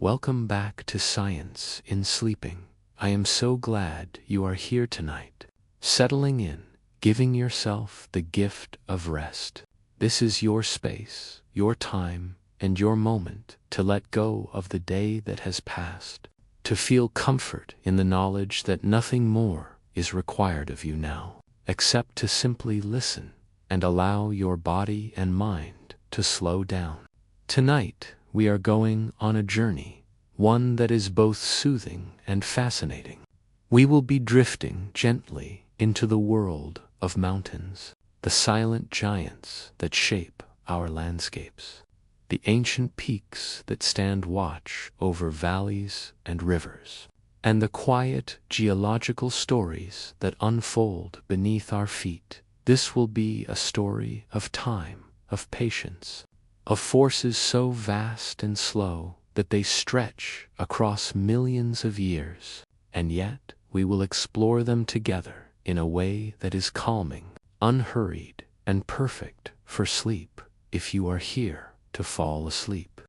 Welcome back to Science in Sleeping. I am so glad you are here tonight, settling in, giving yourself the gift of rest. This is your space, your time, and your moment to let go of the day that has passed, to feel comfort in the knowledge that nothing more is required of you now, except to simply listen and allow your body and mind to slow down. Tonight, we are going on a journey, one that is both soothing and fascinating. We will be drifting gently into the world of mountains, the silent giants that shape our landscapes, the ancient peaks that stand watch over valleys and rivers, and the quiet geological stories that unfold beneath our feet. This will be a story of time, of patience, of forces so vast and slow that they stretch across millions of years, and yet we will explore them together in a way that is calming, unhurried, and perfect for sleep. If you are here to fall asleep,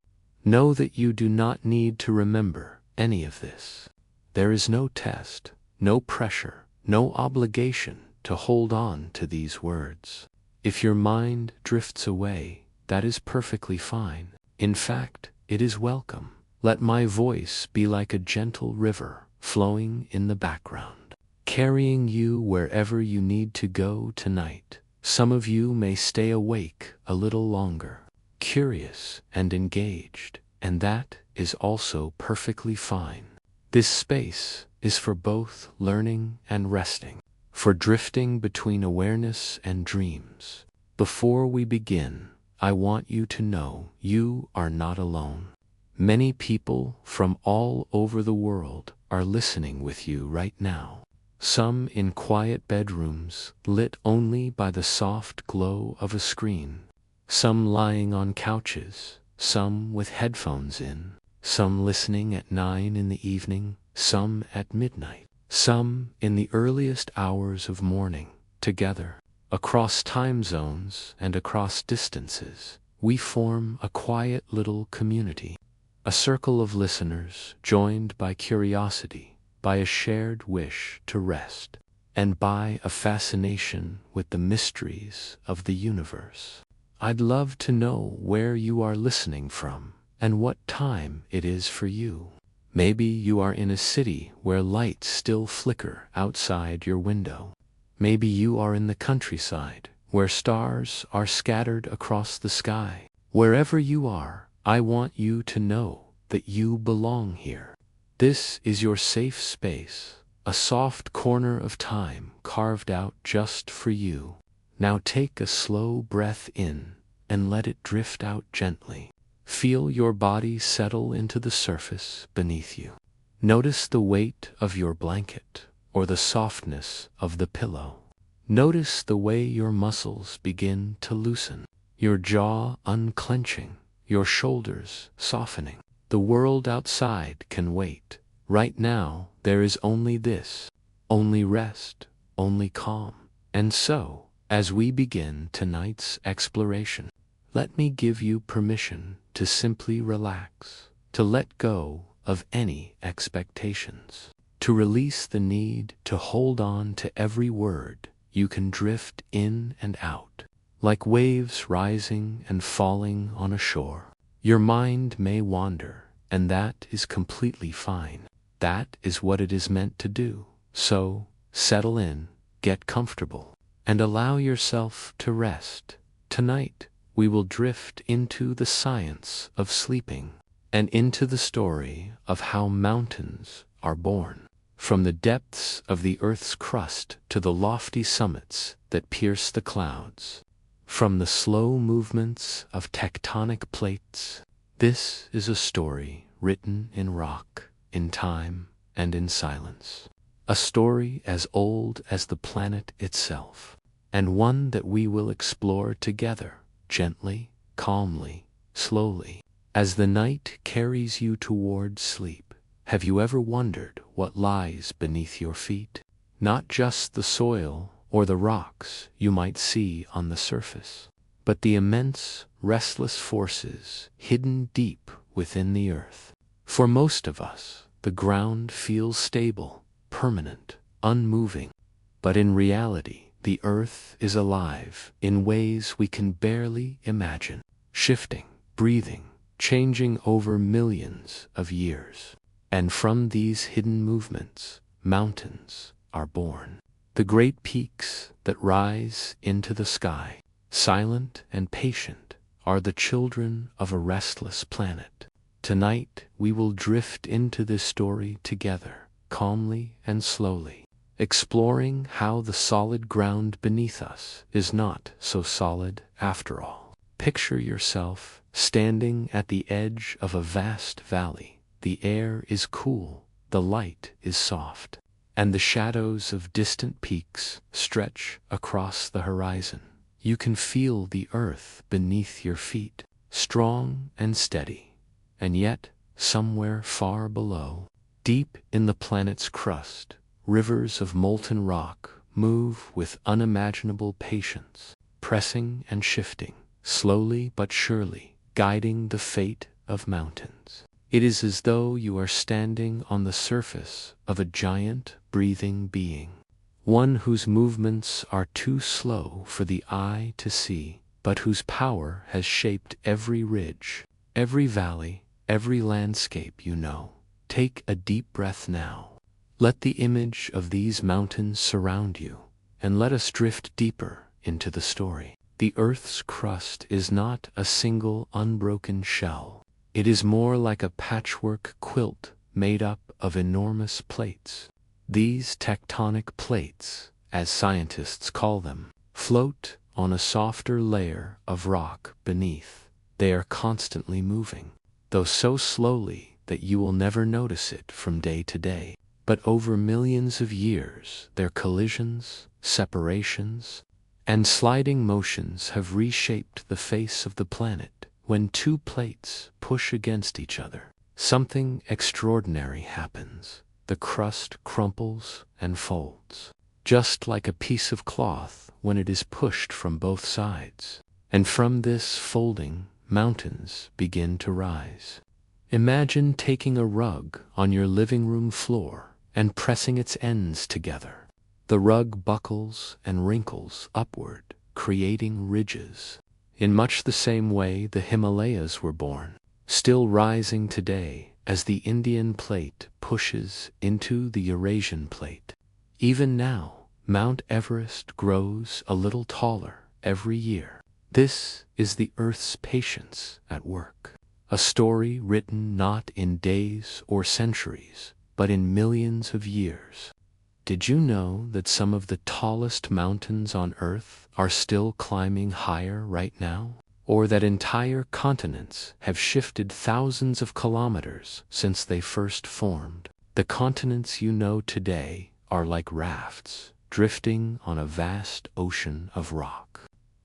know that you do not need to remember any of this. There is no test, no pressure, no obligation to hold on to these words. If your mind drifts away, that is perfectly fine. In fact, it is welcome. Let my voice be like a gentle river flowing in the background, carrying you wherever you need to go tonight. Some of you may stay awake a little longer, curious and engaged, and that is also perfectly fine. This space is for both learning and resting, for drifting between awareness and dreams. Before we begin, I want you to know you are not alone. Many people from all over the world are listening with you right now. Some in quiet bedrooms lit only by the soft glow of a screen. Some lying on couches, some with headphones in, some listening at 9 in the evening, some at midnight, some in the earliest hours of morning. Together, across time zones and across distances, we form a quiet little community, a circle of listeners joined by curiosity, by a shared wish to rest, and by a fascination with the mysteries of the universe. I'd love to know where you are listening from and what time it is for you. Maybe you are in a city where lights still flicker outside your window. Maybe you are in the countryside, where stars are scattered across the sky. Wherever you are, I want you to know that you belong here. This is your safe space, a soft corner of time carved out just for you. Now take a slow breath in and let it drift out gently. Feel your body settle into the surface beneath you. Notice the weight of your blanket, or the softness of the pillow. Notice the way your muscles begin to loosen, your jaw unclenching, your shoulders softening. The world outside can wait. Right now, there is only this, only rest, only calm. And so, as we begin tonight's exploration, let me give you permission to simply relax, to let go of any expectations, to release the need to hold on to every word. You can drift in and out, like waves rising and falling on a shore. Your mind may wander, and that is completely fine. That is what it is meant to do. So, settle in, get comfortable, and allow yourself to rest. Tonight, we will drift into the science of sleeping and into the story of how mountains are born. From the depths of the Earth's crust to the lofty summits that pierce the clouds, from the slow movements of tectonic plates, this is a story written in rock, in time, and in silence. A story as old as the planet itself, and one that we will explore together, gently, calmly, slowly, as the night carries you toward sleep. Have you ever wondered what lies beneath your feet? Not just the soil or the rocks you might see on the surface, but the immense, restless forces hidden deep within the earth. For most of us, the ground feels stable, permanent, unmoving. But in reality, the Earth is alive in ways we can barely imagine, shifting, breathing, changing over millions of years. And from these hidden movements, mountains are born. The great peaks that rise into the sky, silent and patient, are the children of a restless planet. Tonight we will drift into this story together, calmly and slowly, exploring how the solid ground beneath us is not so solid after all. Picture yourself standing at the edge of a vast valley. The air is cool, the light is soft, and the shadows of distant peaks stretch across the horizon. You can feel the earth beneath your feet, strong and steady. And yet, somewhere far below, deep in the planet's crust, rivers of molten rock move with unimaginable patience, pressing and shifting, slowly but surely, guiding the fate of mountains. It is as though you are standing on the surface of a giant, breathing being, one whose movements are too slow for the eye to see, but whose power has shaped every ridge, every valley, every landscape you know. Take a deep breath now. Let the image of these mountains surround you, and let us drift deeper into the story. The Earth's crust is not a single unbroken shell. It is more like a patchwork quilt made up of enormous plates. These tectonic plates, as scientists call them, float on a softer layer of rock beneath. They are constantly moving, though so slowly that you will never notice it from day to day. But over millions of years, their collisions, separations, and sliding motions have reshaped the face of the planet. When two plates push against each other, something extraordinary happens. The crust crumples and folds, just like a piece of cloth when it is pushed from both sides. And from this folding, mountains begin to rise. Imagine taking a rug on your living room floor and pressing its ends together. The rug buckles and wrinkles upward, creating ridges. In much the same way the Himalayas were born, still rising today as the Indian plate pushes into the Eurasian plate. Even now, Mount Everest grows a little taller every year. This is the Earth's patience at work, a story written not in days or centuries, but in millions of years. Did you know that some of the tallest mountains on Earth are still climbing higher right now? Or that entire continents have shifted thousands of kilometers since they first formed? The continents you know today are like rafts, drifting on a vast ocean of rock.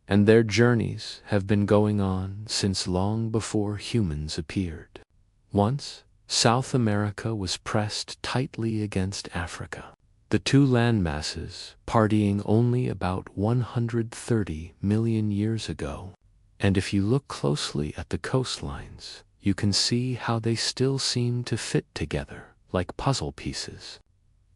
And their journeys have been going on since long before humans appeared. Once, South America was pressed tightly against Africa, the two landmasses partying only about 130 million years ago. And if you look closely at the coastlines, you can see how they still seem to fit together like puzzle pieces.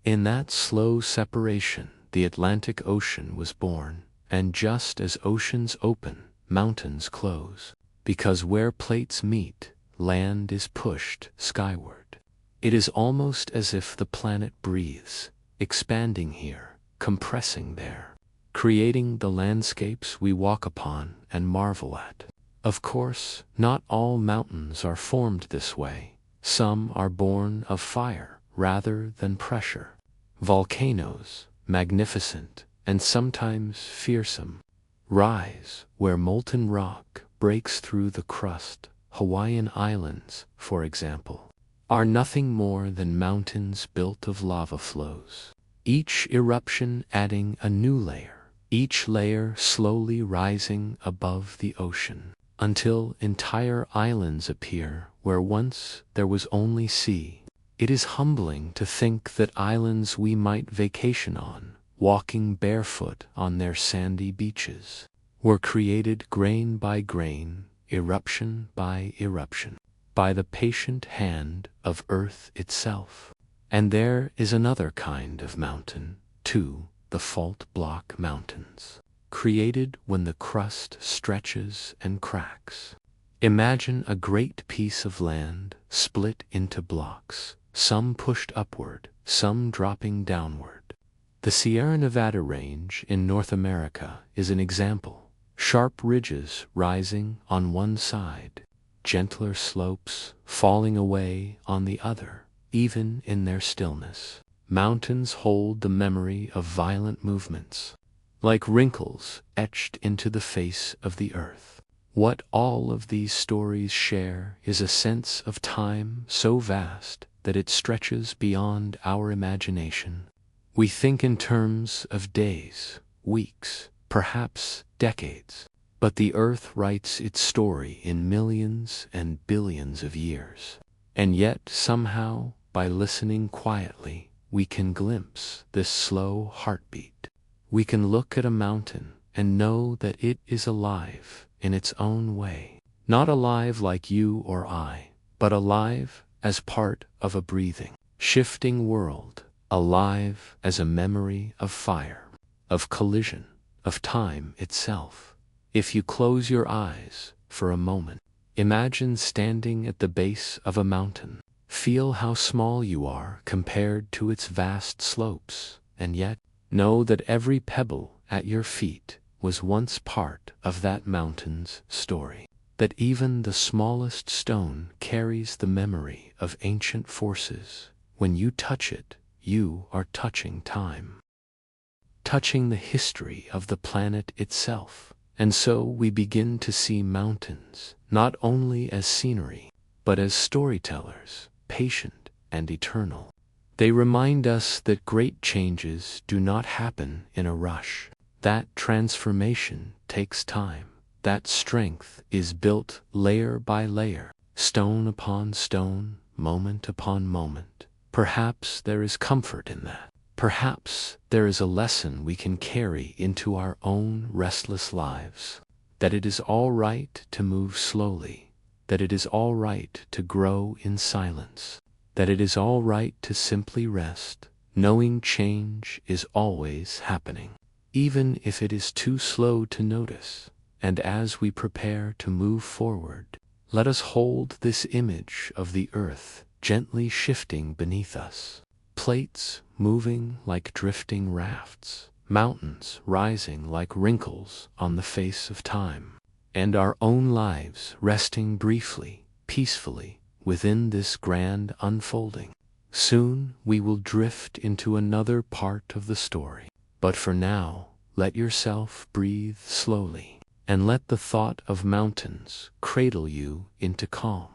In that slow separation, the Atlantic Ocean was born, and just as oceans open, mountains close. Because where plates meet, land is pushed skyward. It is almost as if the planet breathes, expanding here, compressing there, creating the landscapes we walk upon and marvel at. Of course, not all mountains are formed this way. Some are born of fire rather than pressure. Volcanoes, magnificent and sometimes fearsome, rise where molten rock breaks through the crust. Hawaiian Islands, for example, are nothing more than mountains built of lava flows, each eruption adding a new layer, each layer slowly rising above the ocean, until entire islands appear where once there was only sea. It is humbling to think that islands we might vacation on, walking barefoot on their sandy beaches, were created grain by grain, eruption by eruption. by the patient hand of earth itself. And there is another kind of mountain, too, the fault block mountains, created when the crust stretches and cracks. Imagine a great piece of land split into blocks, some pushed upward, some dropping downward. The Sierra Nevada range in North America is an example. Sharp ridges rising on one side, gentler slopes falling away on the other, even in their stillness. Mountains hold the memory of violent movements, like wrinkles etched into the face of the earth. What all of these stories share is a sense of time so vast that it stretches beyond our imagination. We think in terms of days, weeks, perhaps decades, but the earth writes its story in millions and billions of years. And yet, somehow, by listening quietly, we can glimpse this slow heartbeat. We can look at a mountain and know that it is alive in its own way. Not alive like you or I, but alive as part of a breathing, shifting world, alive as a memory of fire, of collision, of time itself. If you close your eyes for a moment, imagine standing at the base of a mountain. Feel how small you are compared to its vast slopes, and yet know that every pebble at your feet was once part of that mountain's story. That even the smallest stone carries the memory of ancient forces. When you touch it, you are touching time, touching the history of the planet itself. And so we begin to see mountains not only as scenery, but as storytellers, patient and eternal. They remind us that great changes do not happen in a rush, that transformation takes time, that strength is built layer by layer, stone upon stone, moment upon moment. Perhaps there is comfort in that. Perhaps there is a lesson we can carry into our own restless lives, that it is all right to move slowly, that it is all right to grow in silence, that it is all right to simply rest, knowing change is always happening, even if it is too slow to notice. And as we prepare to move forward, let us hold this image of the earth gently shifting beneath us. Plates moving like drifting rafts, mountains rising like wrinkles on the face of time, and our own lives resting briefly, peacefully, within this grand unfolding. Soon we will drift into another part of the story, but for now, let yourself breathe slowly, and let the thought of mountains cradle you into calm.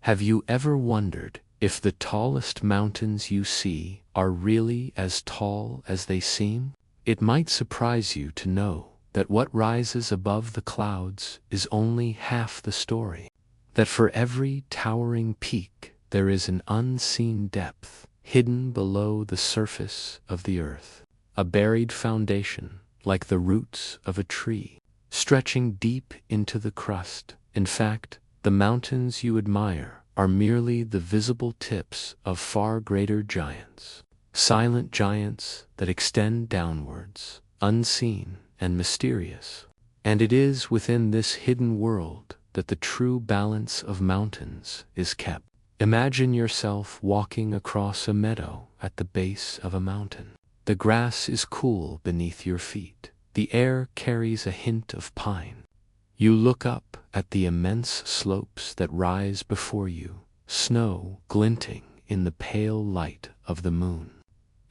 Have you ever wondered if the tallest mountains you see are really as tall as they seem? It might surprise you to know that what rises above the clouds is only half the story, that for every towering peak there is an unseen depth hidden below the surface of the earth, a buried foundation like the roots of a tree, stretching deep into the crust. In fact, the mountains you admire are merely the visible tips of far greater giants, silent giants that extend downwards, unseen and mysterious. And it is within this hidden world that the true balance of mountains is kept. Imagine yourself walking across a meadow at the base of a mountain. The grass is cool beneath your feet. The air carries a hint of pine. You look up at the immense slopes that rise before you, snow glinting in the pale light of the moon.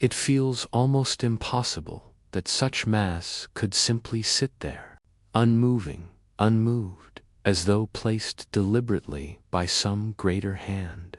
It feels almost impossible that such mass could simply sit there, unmoving, unmoved, as though placed deliberately by some greater hand.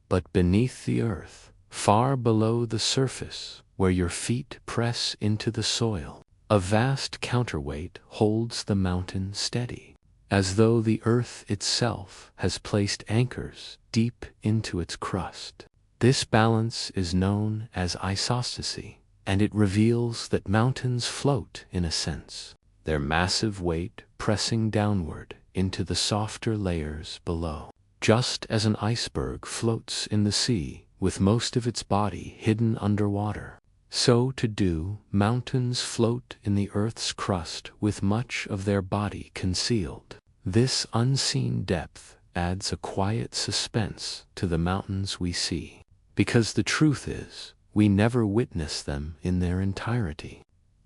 But beneath the earth, far below the surface, where your feet press into the soil, a vast counterweight holds the mountain steady, as though the earth itself has placed anchors deep into its crust. This balance is known as isostasy, and it reveals that mountains float in a sense, their massive weight pressing downward into the softer layers below. Just as an iceberg floats in the sea with most of its body hidden underwater, so to do mountains float in the earth's crust with much of their body concealed. This unseen depth adds a quiet suspense to the mountains we see, because the truth is, we never witness them in their entirety.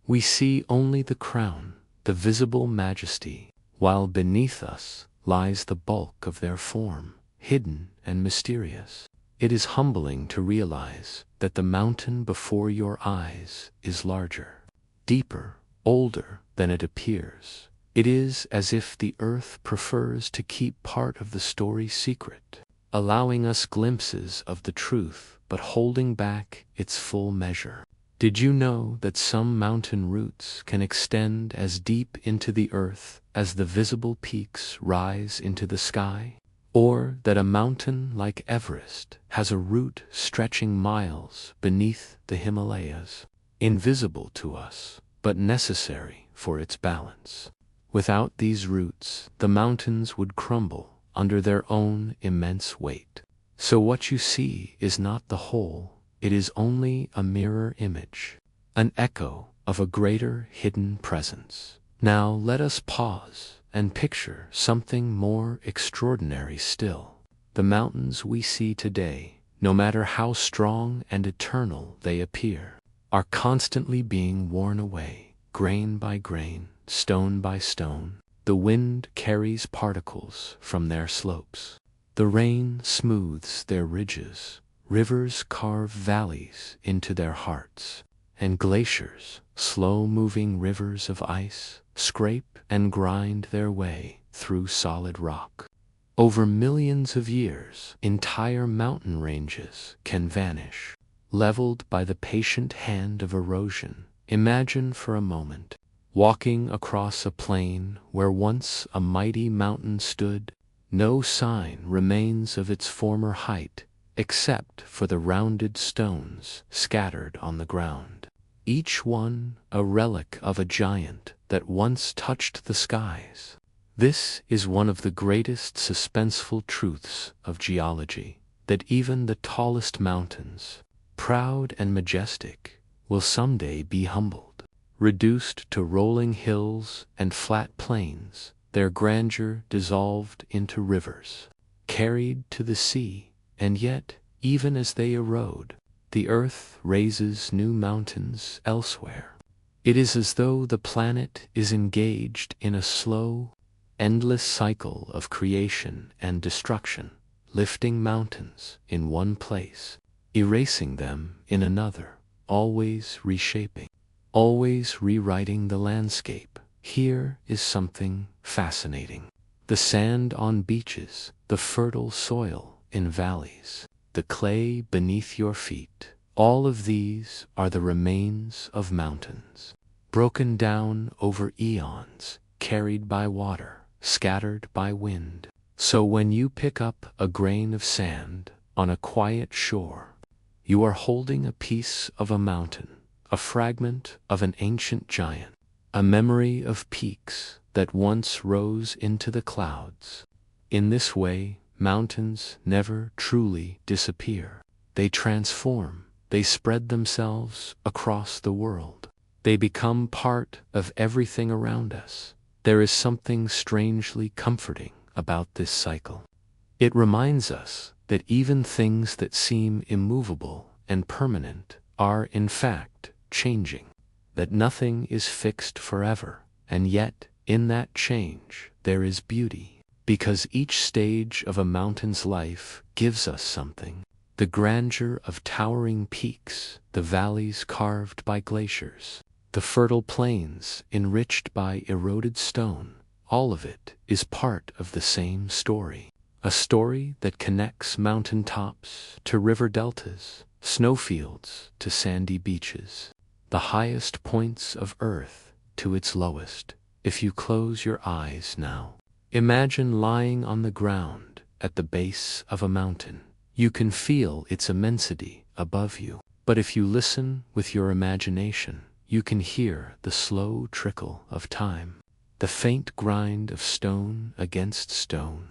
We see only the crown, the visible majesty, while beneath us lies the bulk of their form, hidden and mysterious. It is humbling to realize that the mountain before your eyes is larger, deeper, older than it appears. It is as if the earth prefers to keep part of the story secret, allowing us glimpses of the truth but holding back its full measure. Did you know that some mountain roots can extend as deep into the earth as the visible peaks rise into the sky? Or that a mountain like Everest has a root stretching miles beneath the Himalayas, invisible to us, but necessary for its balance. Without these roots, the mountains would crumble under their own immense weight. So what you see is not the whole, it is only a mirror image, an echo of a greater hidden presence. Now let us pause and picture something more extraordinary still. The mountains we see today, no matter how strong and eternal they appear, are constantly being worn away, grain by grain, stone by stone. The wind carries particles from their slopes. The rain smooths their ridges. Rivers carve valleys into their hearts, and glaciers, slow-moving rivers of ice, scrape and grind their way through solid rock. Over millions of years, entire mountain ranges can vanish, leveled by the patient hand of erosion. Imagine for a moment, walking across a plain where once a mighty mountain stood. No sign remains of its former height, except for the rounded stones scattered on the ground, each one a relic of a giant that once touched the skies. This is one of the greatest suspenseful truths of geology, that even the tallest mountains, proud and majestic, will someday be humbled, reduced to rolling hills and flat plains, their grandeur dissolved into rivers, carried to the sea. And yet, even as they erode, the earth raises new mountains elsewhere. It is as though the planet is engaged in a slow, endless cycle of creation and destruction, lifting mountains in one place, erasing them in another, always reshaping, always rewriting the landscape. Here is something fascinating. The sand on beaches, the fertile soil in valleys, the clay beneath your feet, all of these are the remains of mountains, broken down over eons, carried by water, scattered by wind. So when you pick up a grain of sand on a quiet shore, you are holding a piece of a mountain, a fragment of an ancient giant, a memory of peaks that once rose into the clouds. In this way, mountains never truly disappear. They transform, they spread themselves across the world. They become part of everything around us. There is something strangely comforting about this cycle. It reminds us that even things that seem immovable and permanent are in fact changing, that nothing is fixed forever, and yet, in that change, there is beauty. Because each stage of a mountain's life gives us something. The grandeur of towering peaks, the valleys carved by glaciers, the fertile plains enriched by eroded stone, all of it is part of the same story. A story that connects mountain tops to river deltas, snowfields to sandy beaches, the highest points of earth to its lowest. If you close your eyes now, imagine lying on the ground at the base of a mountain. You can feel its immensity above you. But if you listen with your imagination, you can hear the slow trickle of time, the faint grind of stone against stone.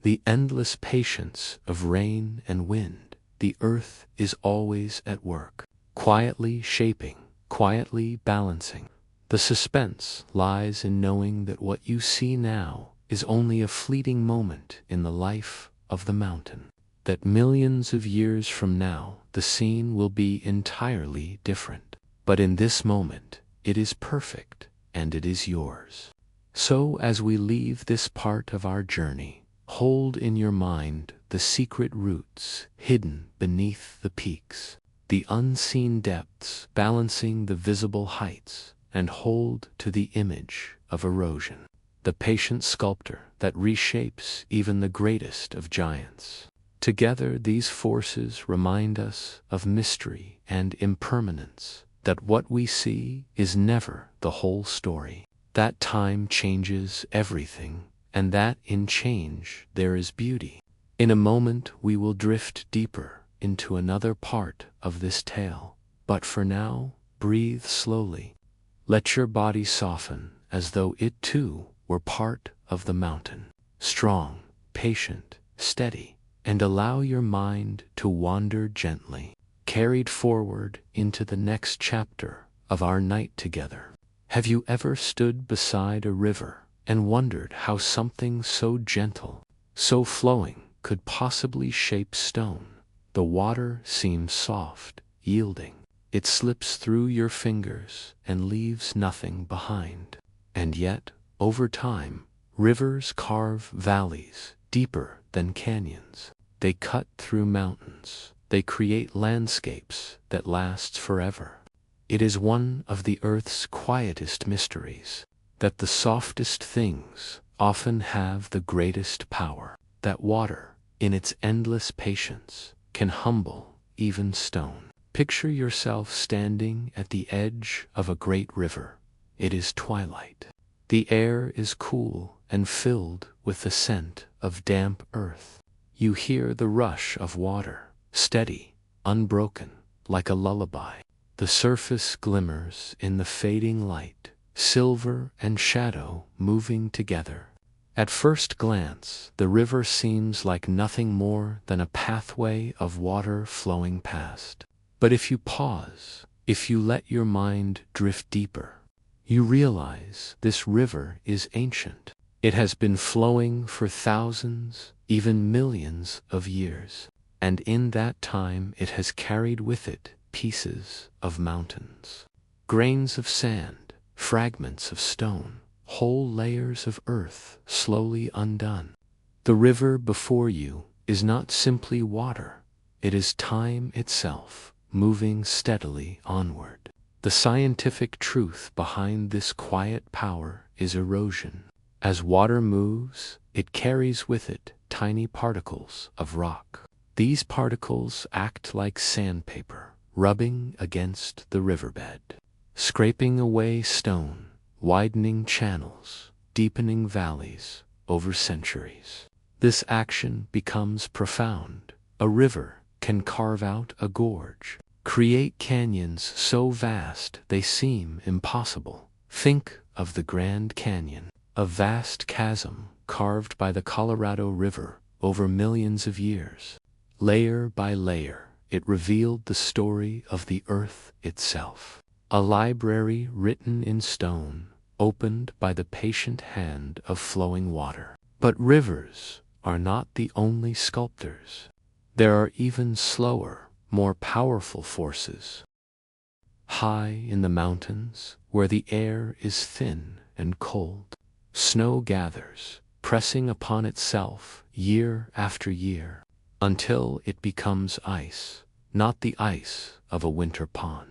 the endless patience of rain and wind. The earth is always at work, quietly shaping, quietly balancing. The suspense lies in knowing that what you see now is only a fleeting moment in the life of the mountain, that millions of years from now the scene will be entirely different. But in this moment, it is perfect, and it is yours. So as we leave this part of our journey, hold in your mind the secret roots hidden beneath the peaks, the unseen depths balancing the visible heights, and hold to the image of erosion, the patient sculptor that reshapes even the greatest of giants. Together these forces remind us of mystery and impermanence, that what we see is never the whole story, that time changes everything, and that in change there is beauty. In a moment we will drift deeper into another part of this tale, but for now, breathe slowly. Let your body soften as though it too were part of the mountain, strong, patient, steady, and allow your mind to wander gently, carried forward into the next chapter of our night together. Have you ever stood beside a river and wondered how something so gentle, so flowing, could possibly shape stone? The water seems soft, yielding. It slips through your fingers and leaves nothing behind. And yet, over time, rivers carve valleys deeper than canyons. They cut through mountains. They create landscapes that last forever. It is one of the earth's quietest mysteries, that the softest things often have the greatest power, that water, in its endless patience, can humble even stone. Picture yourself standing at the edge of a great river. It is twilight. The air is cool and filled with the scent of damp earth. You hear the rush of water, steady, unbroken, like a lullaby. The surface glimmers in the fading light, silver and shadow moving together. At first glance, the river seems like nothing more than a pathway of water flowing past. But if you pause, if you let your mind drift deeper, you realize this river is ancient. It has been flowing for thousands, even millions of years, and in that time it has carried with it pieces of mountains, grains of sand, fragments of stone, whole layers of earth slowly undone. The river before you is not simply water, it is time itself, moving steadily onward. The scientific truth behind this quiet power is erosion. As water moves, it carries with it tiny particles of rock. These particles act like sandpaper, rubbing against the riverbed, scraping away stone, widening channels, deepening valleys over centuries. This action becomes profound. A river can carve out a gorge, create canyons so vast they seem impossible. Think of the Grand Canyon, a vast chasm carved by the Colorado River over millions of years. Layer by layer, it revealed the story of the earth itself. A library written in stone, opened by the patient hand of flowing water. But rivers are not the only sculptors. There are even slower, more powerful forces. High in the mountains, where the air is thin and cold, snow gathers, pressing upon itself year after year, until it becomes ice, not the ice of a winter pond,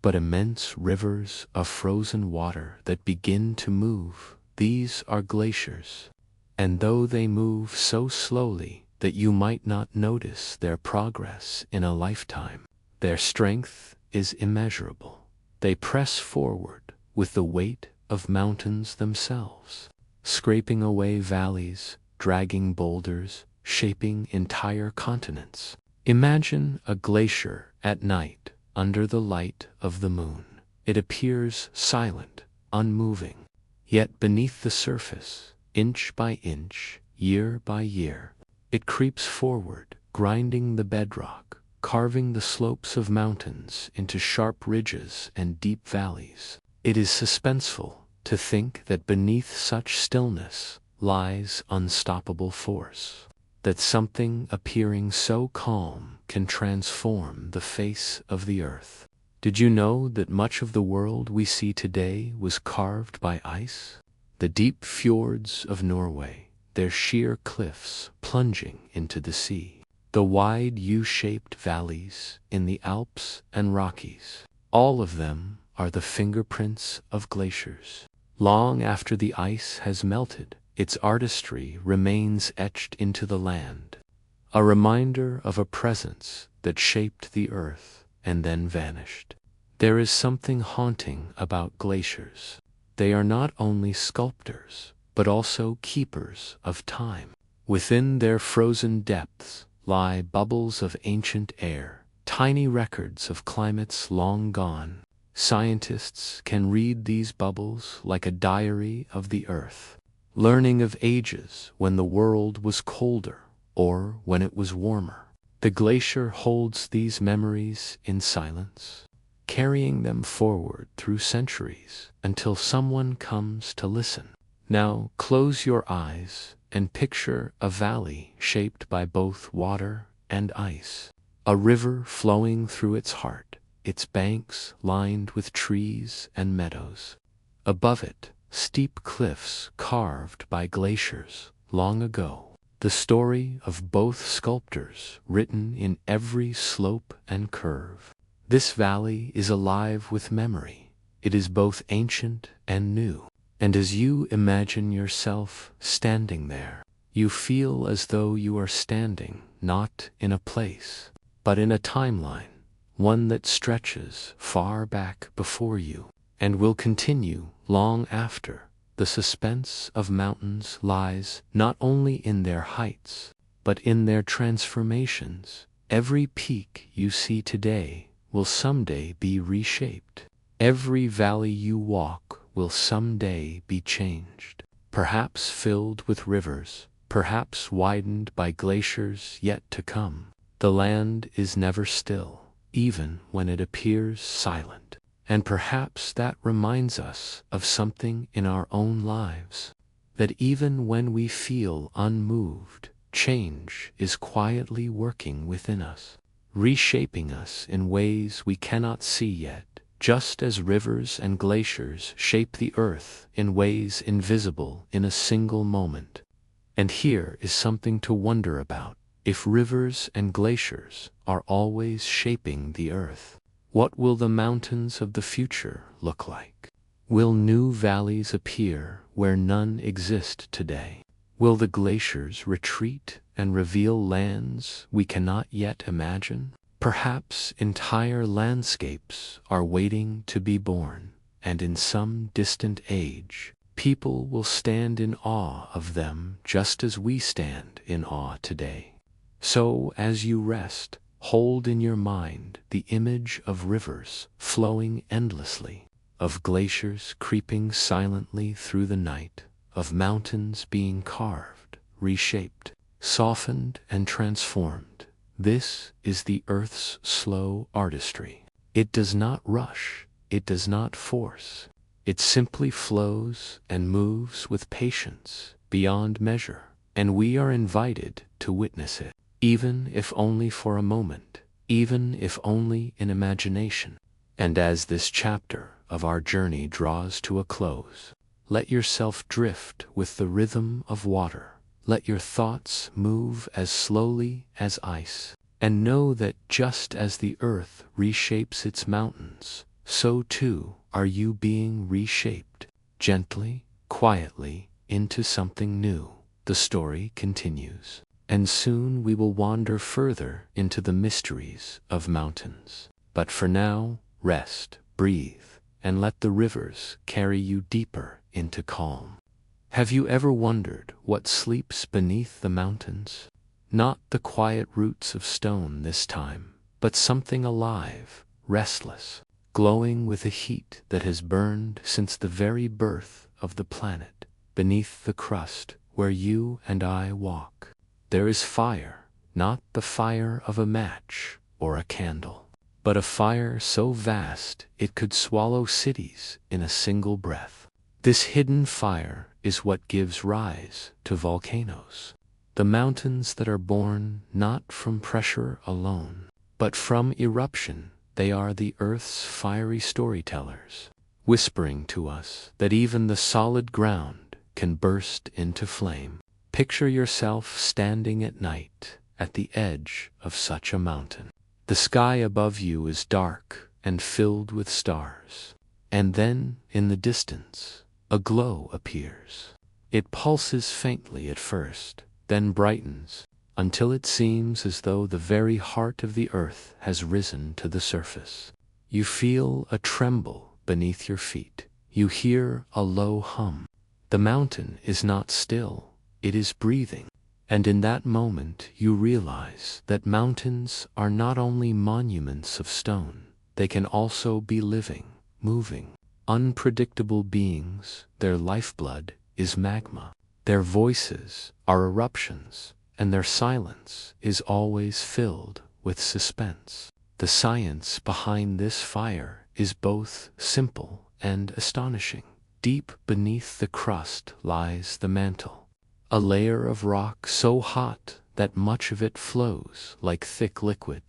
but immense rivers of frozen water that begin to move. These are glaciers, and though they move so slowly that you might not notice their progress in a lifetime, their strength is immeasurable. They press forward with the weight of mountains themselves, scraping away valleys, dragging boulders, shaping entire continents. Imagine a glacier at night under the light of the moon. It appears silent, unmoving, yet beneath the surface, inch by inch, year by year, It creeps forward, grinding the bedrock, carving the slopes of mountains into sharp ridges and deep valleys. It is suspenseful to think that beneath such stillness lies unstoppable force, that something appearing so calm can transform the face of the earth. Did you know that much of the world we see today was carved by ice? The deep fjords of Norway, their sheer cliffs plunging into the sea, the wide U-shaped valleys in the Alps and Rockies, all of them are the fingerprints of glaciers. Long after the ice has melted, its artistry remains etched into the land, a reminder of a presence that shaped the earth and then vanished. There is something haunting about glaciers. They are not only sculptors, but also keepers of time. Within their frozen depths lie bubbles of ancient air, tiny records of climates long gone. Scientists can read these bubbles like a diary of the earth, learning of ages when the world was colder or when it was warmer. The glacier holds these memories in silence, carrying them forward through centuries until someone comes to listen. Now close your eyes and picture a valley shaped by both water and ice, a river flowing through its heart, its banks lined with trees and meadows. Above it, steep cliffs carved by glaciers long ago, the story of both sculptors written in every slope and curve. This valley is alive with memory. It is both ancient and new. And as you imagine yourself standing there, you feel as though you are standing not in a place, but in a timeline, one that stretches far back before you and will continue long after. The suspense of mountains lies not only in their heights, but in their transformations. Every peak you see today will someday be reshaped. Every valley you walk will someday be changed, perhaps filled with rivers, perhaps widened by glaciers yet to come. The land is never still, even when it appears silent. And perhaps that reminds us of something in our own lives, that even when we feel unmoved, change is quietly working within us, reshaping us in ways we cannot see yet, just as rivers and glaciers shape the earth in ways invisible in a single moment. And here is something to wonder about. If rivers and glaciers are always shaping the earth, what will the mountains of the future look like? Will new valleys appear where none exist today? Will the glaciers retreat and reveal lands we cannot yet imagine? Perhaps entire landscapes are waiting to be born, and in some distant age, people will stand in awe of them just as we stand in awe today. So as you rest, hold in your mind the image of rivers flowing endlessly, of glaciers creeping silently through the night, of mountains being carved, reshaped, softened, and transformed. This is the earth's slow artistry. It does not rush, it does not force. It simply flows and moves with patience beyond measure, and we are invited to witness it. Even if only for a moment, even if only in imagination. And as this chapter of our journey draws to a close, let yourself drift with the rhythm of water. Let your thoughts move as slowly as ice, and know that just as the earth reshapes its mountains, so too are you being reshaped, gently, quietly, into something new. The story continues. And soon we will wander further into the mysteries of mountains. But for now, rest, breathe, and let the rivers carry you deeper into calm. Have you ever wondered what sleeps beneath the mountains? Not the quiet roots of stone this time, but something alive, restless, glowing with a heat that has burned since the very birth of the planet, beneath the crust where you and I walk. There is fire, not the fire of a match or a candle, but a fire so vast it could swallow cities in a single breath. This hidden fire is what gives rise to volcanoes. The mountains that are born not from pressure alone, but from eruption. They are the Earth's fiery storytellers, whispering to us that even the solid ground can burst into flame. Picture yourself standing at night at the edge of such a mountain. The sky above you is dark and filled with stars, and then, in the distance, a glow appears. It pulses faintly at first, then brightens, until it seems as though the very heart of the earth has risen to the surface. You feel a tremble beneath your feet. You hear a low hum. The mountain is not still, it is breathing. And in that moment you realize that mountains are not only monuments of stone, they can also be living, moving, unpredictable beings. Their lifeblood is magma. Their voices are eruptions, and their silence is always filled with suspense. The science behind this fire is both simple and astonishing. Deep beneath the crust lies the mantle, a layer of rock so hot that much of it flows like thick liquid.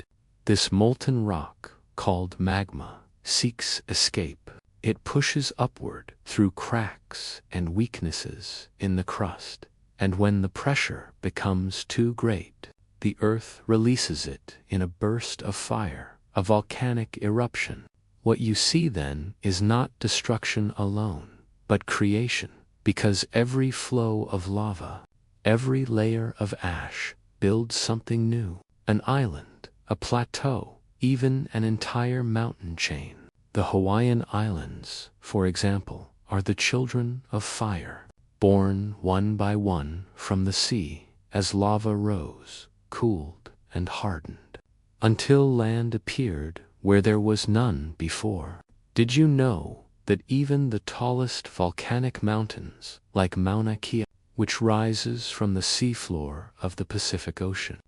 This molten rock, called magma, seeks escape. It pushes upward through cracks and weaknesses in the crust, and when the pressure becomes too great, the earth releases it in a burst of fire, a volcanic eruption. What you see then is not destruction alone, but creation, because every flow of lava, every layer of ash builds something new, an island, a plateau, even an entire mountain chain. The Hawaiian Islands, for example, are the children of fire, born one by one from the sea as lava rose, cooled, and hardened, until land appeared where there was none before. Did you know that even the tallest volcanic mountains, like Mauna Kea, which rises from the seafloor of the Pacific Ocean,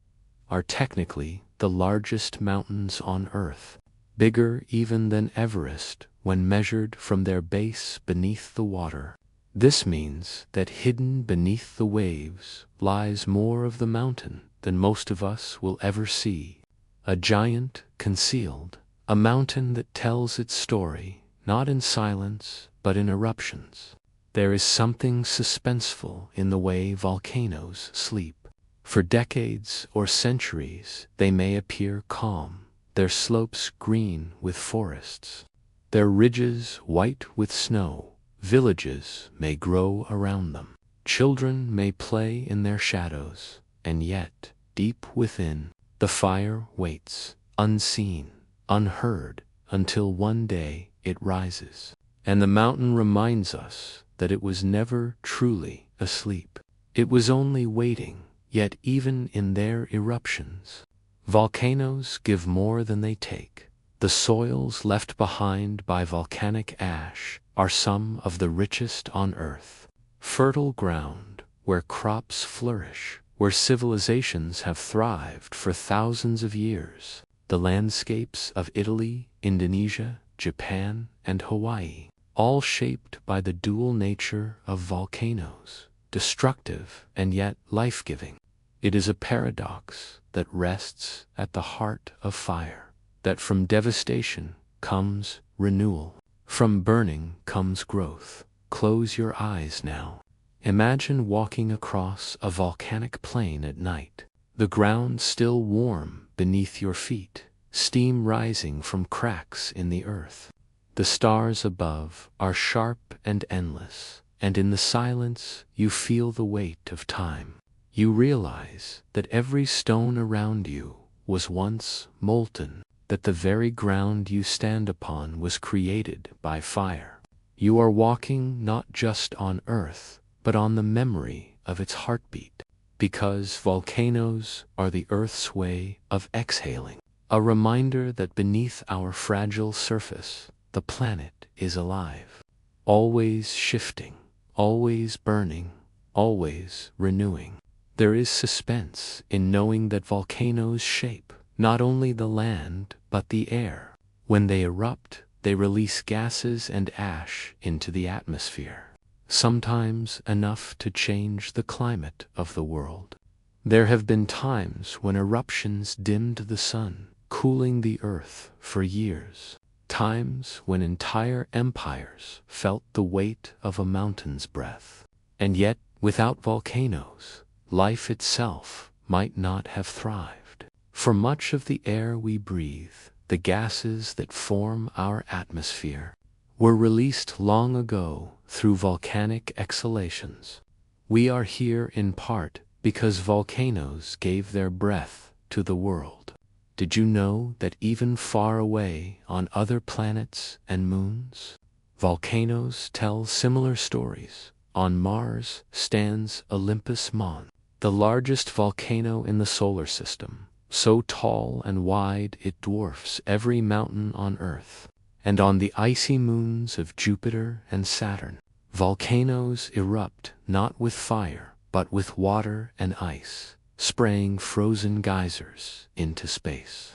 are technically the largest mountains on Earth, bigger even than Everest when measured from their base beneath the water? This means that hidden beneath the waves lies more of the mountain than most of us will ever see. A giant concealed, a mountain that tells its story not in silence but in eruptions. There is something suspenseful in the way volcanoes sleep. For decades or centuries they may appear calm, their slopes green with forests, their ridges white with snow. Villages may grow around them. Children may play in their shadows, and yet, deep within, the fire waits, unseen, unheard, until one day it rises. And the mountain reminds us that it was never truly asleep. It was only waiting, yet even in their eruptions, volcanoes give more than they take. The soils left behind by volcanic ash are some of the richest on Earth. Fertile ground where crops flourish, where civilizations have thrived for thousands of years. The landscapes of Italy, Indonesia, Japan, and Hawaii, all shaped by the dual nature of volcanoes, destructive and yet life-giving. It is a paradox that rests at the heart of fire, that from devastation comes renewal. From burning comes growth. Close your eyes now. Imagine walking across a volcanic plain at night. The ground still warm beneath your feet, steam rising from cracks in the earth. The stars above are sharp and endless, and in the silence you feel the weight of time. You realize that every stone around you was once molten, that the very ground you stand upon was created by fire. You are walking not just on Earth, but on the memory of its heartbeat, because volcanoes are the Earth's way of exhaling, a reminder that beneath our fragile surface, the planet is alive, always shifting, always burning, always renewing. There is suspense in knowing that volcanoes shape not only the land but the air. When they erupt, they release gases and ash into the atmosphere, sometimes enough to change the climate of the world. There have been times when eruptions dimmed the sun, cooling the earth for years. Times when entire empires felt the weight of a mountain's breath. And yet, without volcanoes, life itself might not have thrived. For much of the air we breathe, the gases that form our atmosphere, were released long ago through volcanic exhalations. We are here in part because volcanoes gave their breath to the world. Did you know that even far away on other planets and moons, volcanoes tell similar stories? On Mars stands Olympus Mons, the largest volcano in the solar system, so tall and wide it dwarfs every mountain on Earth. And on the icy moons of Jupiter and Saturn, volcanoes erupt not with fire, but with water and ice, spraying frozen geysers into space.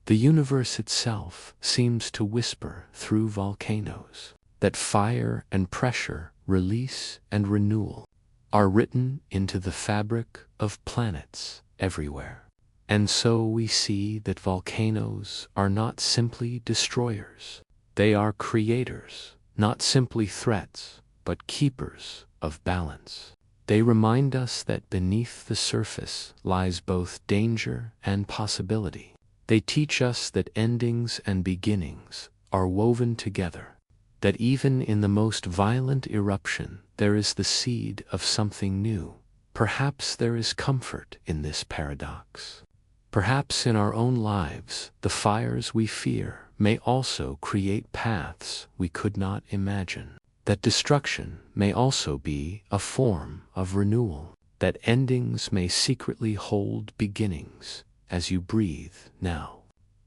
The universe itself seems to whisper through volcanoes that fire and pressure, release and renewal, are written into the fabric of planets everywhere. And so we see that volcanoes are not simply destroyers. They are creators, not simply threats, but keepers of balance. They remind us that beneath the surface lies both danger and possibility. They teach us that endings and beginnings are woven together, that even in the most violent eruption there is the seed of something new. Perhaps there is comfort in this paradox. Perhaps in our own lives, the fires we fear may also create paths we could not imagine. That destruction may also be a form of renewal. That endings may secretly hold beginnings as you breathe now.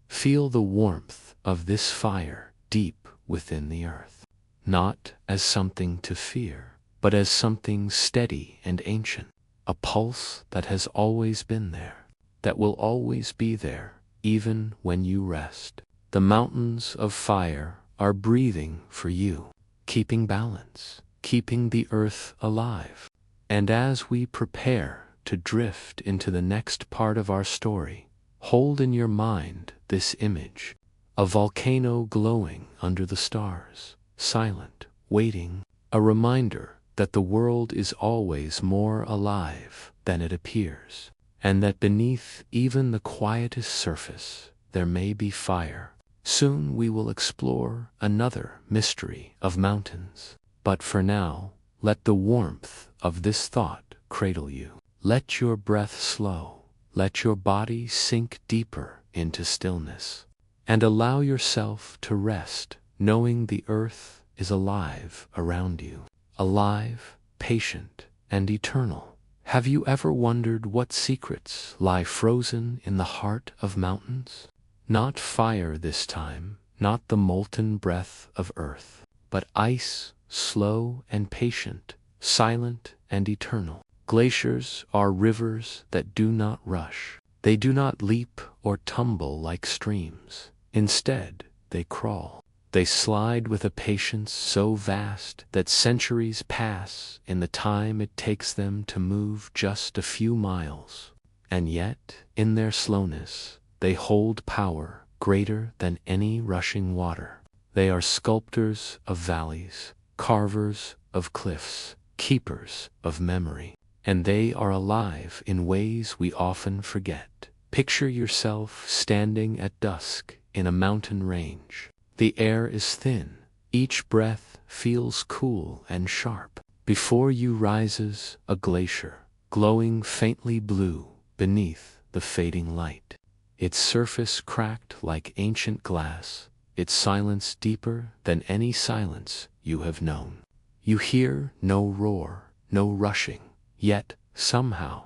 Feel the warmth of this fire deep within the earth, not as something to fear, but as something steady and ancient, a pulse that has always been there, that will always be there, even when you rest. The mountains of fire are breathing for you, keeping balance, keeping the earth alive. And as we prepare to drift into the next part of our story, hold in your mind this image, a volcano glowing under the stars, silent, waiting, a reminder that the world is always more alive than it appears, and that beneath even the quietest surface there may be fire. Soon we will explore another mystery of mountains. But for now, let the warmth of this thought cradle you. Let your breath slow. Let your body sink deeper into stillness. And allow yourself to rest, knowing the earth is alive around you. Alive, patient, and eternal. Have you ever wondered what secrets lie frozen in the heart of mountains? Not fire this time, not the molten breath of earth, but ice, slow and patient, silent and eternal. Glaciers are rivers that do not rush. They do not leap or tumble like streams. Instead, they crawl. They slide with a patience so vast that centuries pass in the time it takes them to move just a few miles. And yet, in their slowness, they hold power greater than any rushing water. They are sculptors of valleys, carvers of cliffs, keepers of memory. And they are alive in ways we often forget. Picture yourself standing at dusk in a mountain range. The air is thin. Each breath feels cool and sharp. Before you rises a glacier, glowing faintly blue beneath the fading light. Its surface cracked like ancient glass, its silence deeper than any silence you have known. You hear no roar, no rushing, yet, somehow,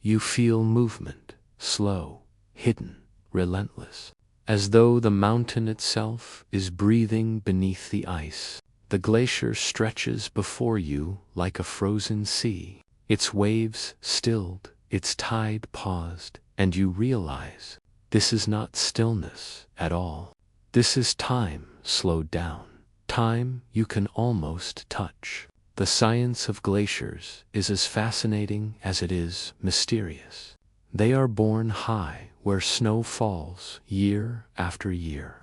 you feel movement, slow, hidden, relentless, as though the mountain itself is breathing beneath the ice. The glacier stretches before you like a frozen sea, Its waves stilled, its tide paused, and you realize this is not stillness at all. This is time slowed down. Time you can almost touch. The science of glaciers is as fascinating as it is mysterious. They are born high where snow falls year after year,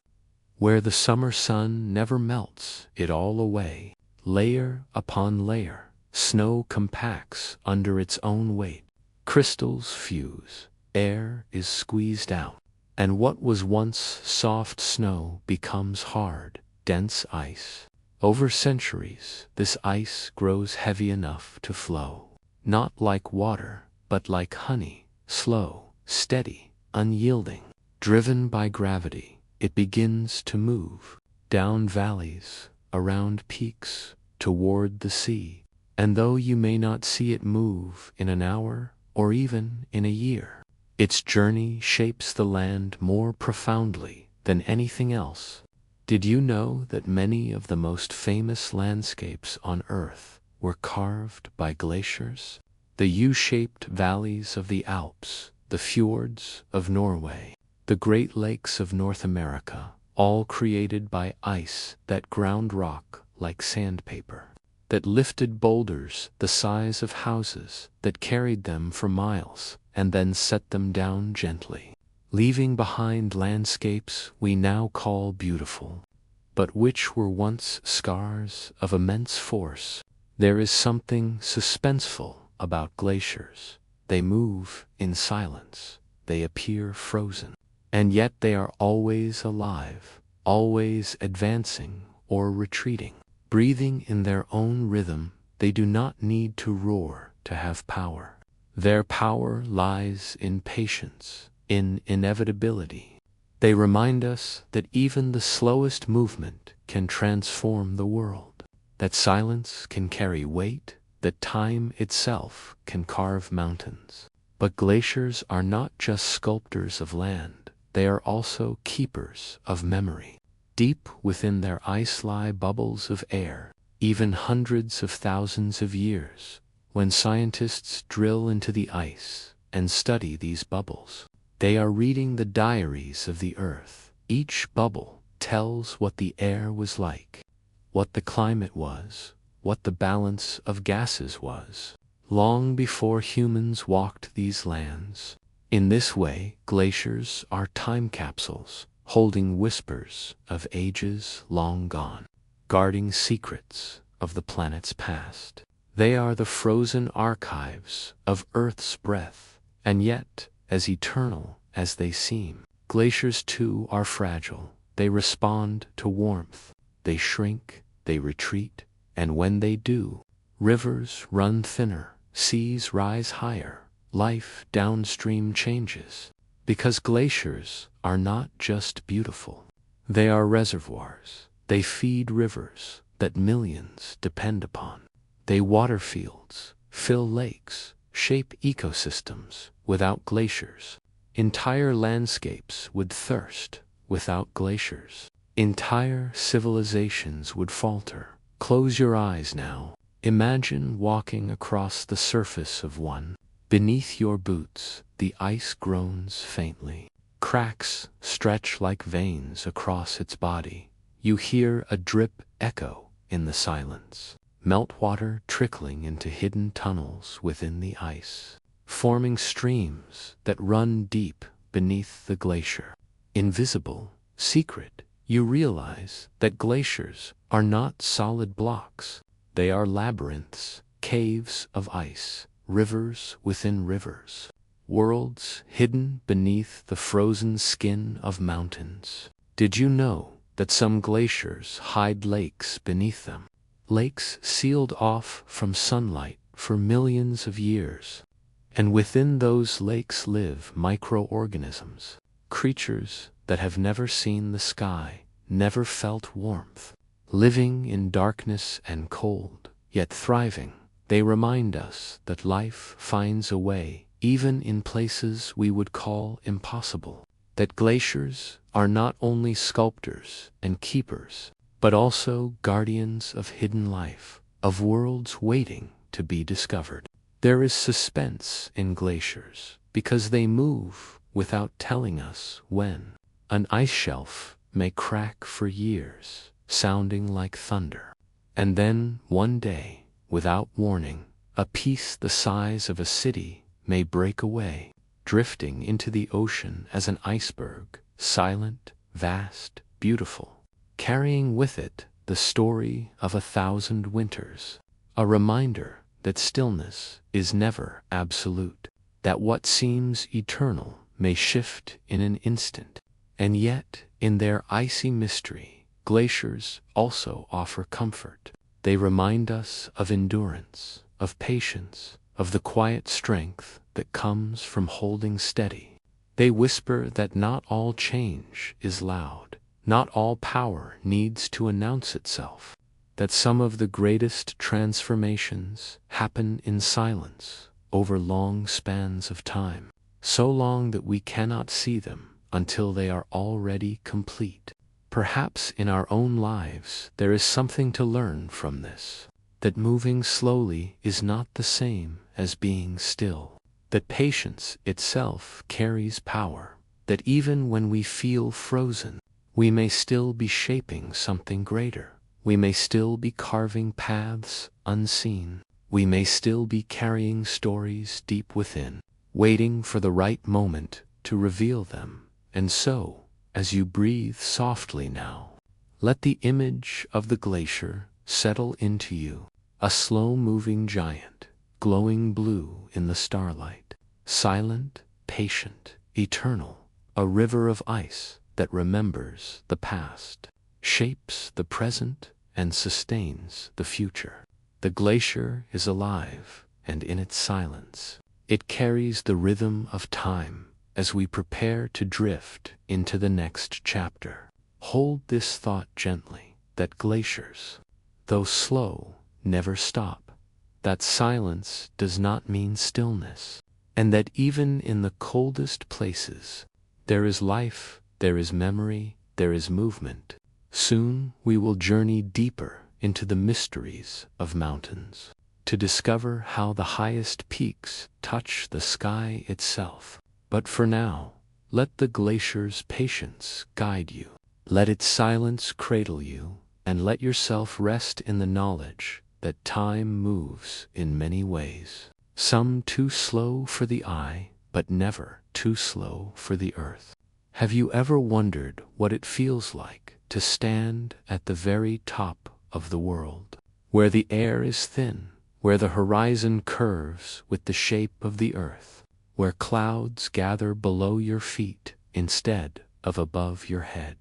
where the summer sun never melts it all away. Layer upon layer, snow compacts under its own weight. Crystals fuse, air is squeezed out, and what was once soft snow becomes hard, dense ice. Over centuries, this ice grows heavy enough to flow, not like water, but like honey, slow, steady, unyielding. Driven by gravity, it begins to move, down valleys, around peaks, toward the sea. And though you may not see it move in an hour or even in a year, its journey shapes the land more profoundly than anything else. Did you know that many of the most famous landscapes on Earth were carved by glaciers? The U-shaped valleys of the Alps, the fjords of Norway, the Great Lakes of North America, all created by ice that ground rock like sandpaper, that lifted boulders the size of houses, that carried them for miles and then set them down gently, leaving behind landscapes we now call beautiful, but which were once scars of immense force. There is something suspenseful about glaciers. They move in silence, they appear frozen, and yet they are always alive, always advancing or retreating, breathing in their own rhythm. They do not need to roar to have power. Their power lies in patience, in inevitability. They remind us that even the slowest movement can transform the world, that silence can carry weight, that time itself can carve mountains. But glaciers are not just sculptors of land, they are also keepers of memory. Deep within their ice lie bubbles of air, even hundreds of thousands of years. When scientists drill into the ice and study these bubbles, they are reading the diaries of the Earth. Each bubble tells what the air was like, what the climate was, what the balance of gases was, long before humans walked these lands. In this way, glaciers are time capsules, holding whispers of ages long gone, guarding secrets of the planet's past. They are the frozen archives of Earth's breath, and yet, as eternal as they seem, glaciers too are fragile. They respond to warmth, they shrink, they retreat, and when they do, rivers run thinner, seas rise higher, life downstream changes. Because glaciers are not just beautiful, they are reservoirs. They feed rivers that millions depend upon. They water fields, fill lakes, shape ecosystems. Without glaciers, entire landscapes would thirst. Without glaciers, entire civilizations would falter. Close your eyes now. Imagine walking across the surface of one. Beneath your boots, the ice groans faintly. Cracks stretch like veins across its body. You hear a drip echo in the silence. Meltwater trickling into hidden tunnels within the ice, forming streams that run deep beneath the glacier. Invisible, secret, you realize that glaciers are not solid blocks. They are labyrinths, caves of ice, rivers within rivers, worlds hidden beneath the frozen skin of mountains. Did you know that some glaciers hide lakes beneath them? Lakes sealed off from sunlight for millions of years. And within those lakes live microorganisms, creatures that have never seen the sky, never felt warmth, living in darkness and cold, yet thriving. They remind us that life finds a way, even in places we would call impossible. That glaciers are not only sculptors and keepers, but also guardians of hidden life, of worlds waiting to be discovered. There is suspense in glaciers because they move without telling us when. An ice shelf may crack for years, sounding like thunder. And then, one day, without warning, a piece the size of a city may break away, drifting into the ocean as an iceberg, silent, vast, beautiful, carrying with it the story of 1,000 winters, a reminder that stillness is never absolute, that what seems eternal may shift in an instant. And yet, in their icy mystery, glaciers also offer comfort. They remind us of endurance, of patience, of the quiet strength that comes from holding steady. They whisper that not all change is loud, not all power needs to announce itself, that some of the greatest transformations happen in silence over long spans of time, so long that we cannot see them until they are already complete. Perhaps in our own lives there is something to learn from this, that moving slowly is not the same as being still, that patience itself carries power, that even when we feel frozen, we may still be shaping something greater. We may still be carving paths unseen. We may still be carrying stories deep within, waiting for the right moment to reveal them. And so, as you breathe softly now, let the image of the glacier settle into you, a slow-moving giant, glowing blue in the starlight, silent, patient, eternal, a river of ice that remembers the past, shapes the present, and sustains the future. The glacier is alive, and in its silence, it carries the rhythm of time as we prepare to drift into the next chapter. Hold this thought gently, that glaciers, though slow, never stop, that silence does not mean stillness, and that even in the coldest places, there is life, there is memory, there is movement. Soon we will journey deeper into the mysteries of mountains, to discover how the highest peaks touch the sky itself. But for now, let the glacier's patience guide you. Let its silence cradle you, and let yourself rest in the knowledge that time moves in many ways, some too slow for the eye, but never too slow for the earth. Have you ever wondered what it feels like to stand at the very top of the world, where the air is thin, where the horizon curves with the shape of the earth, where clouds gather below your feet instead of above your head?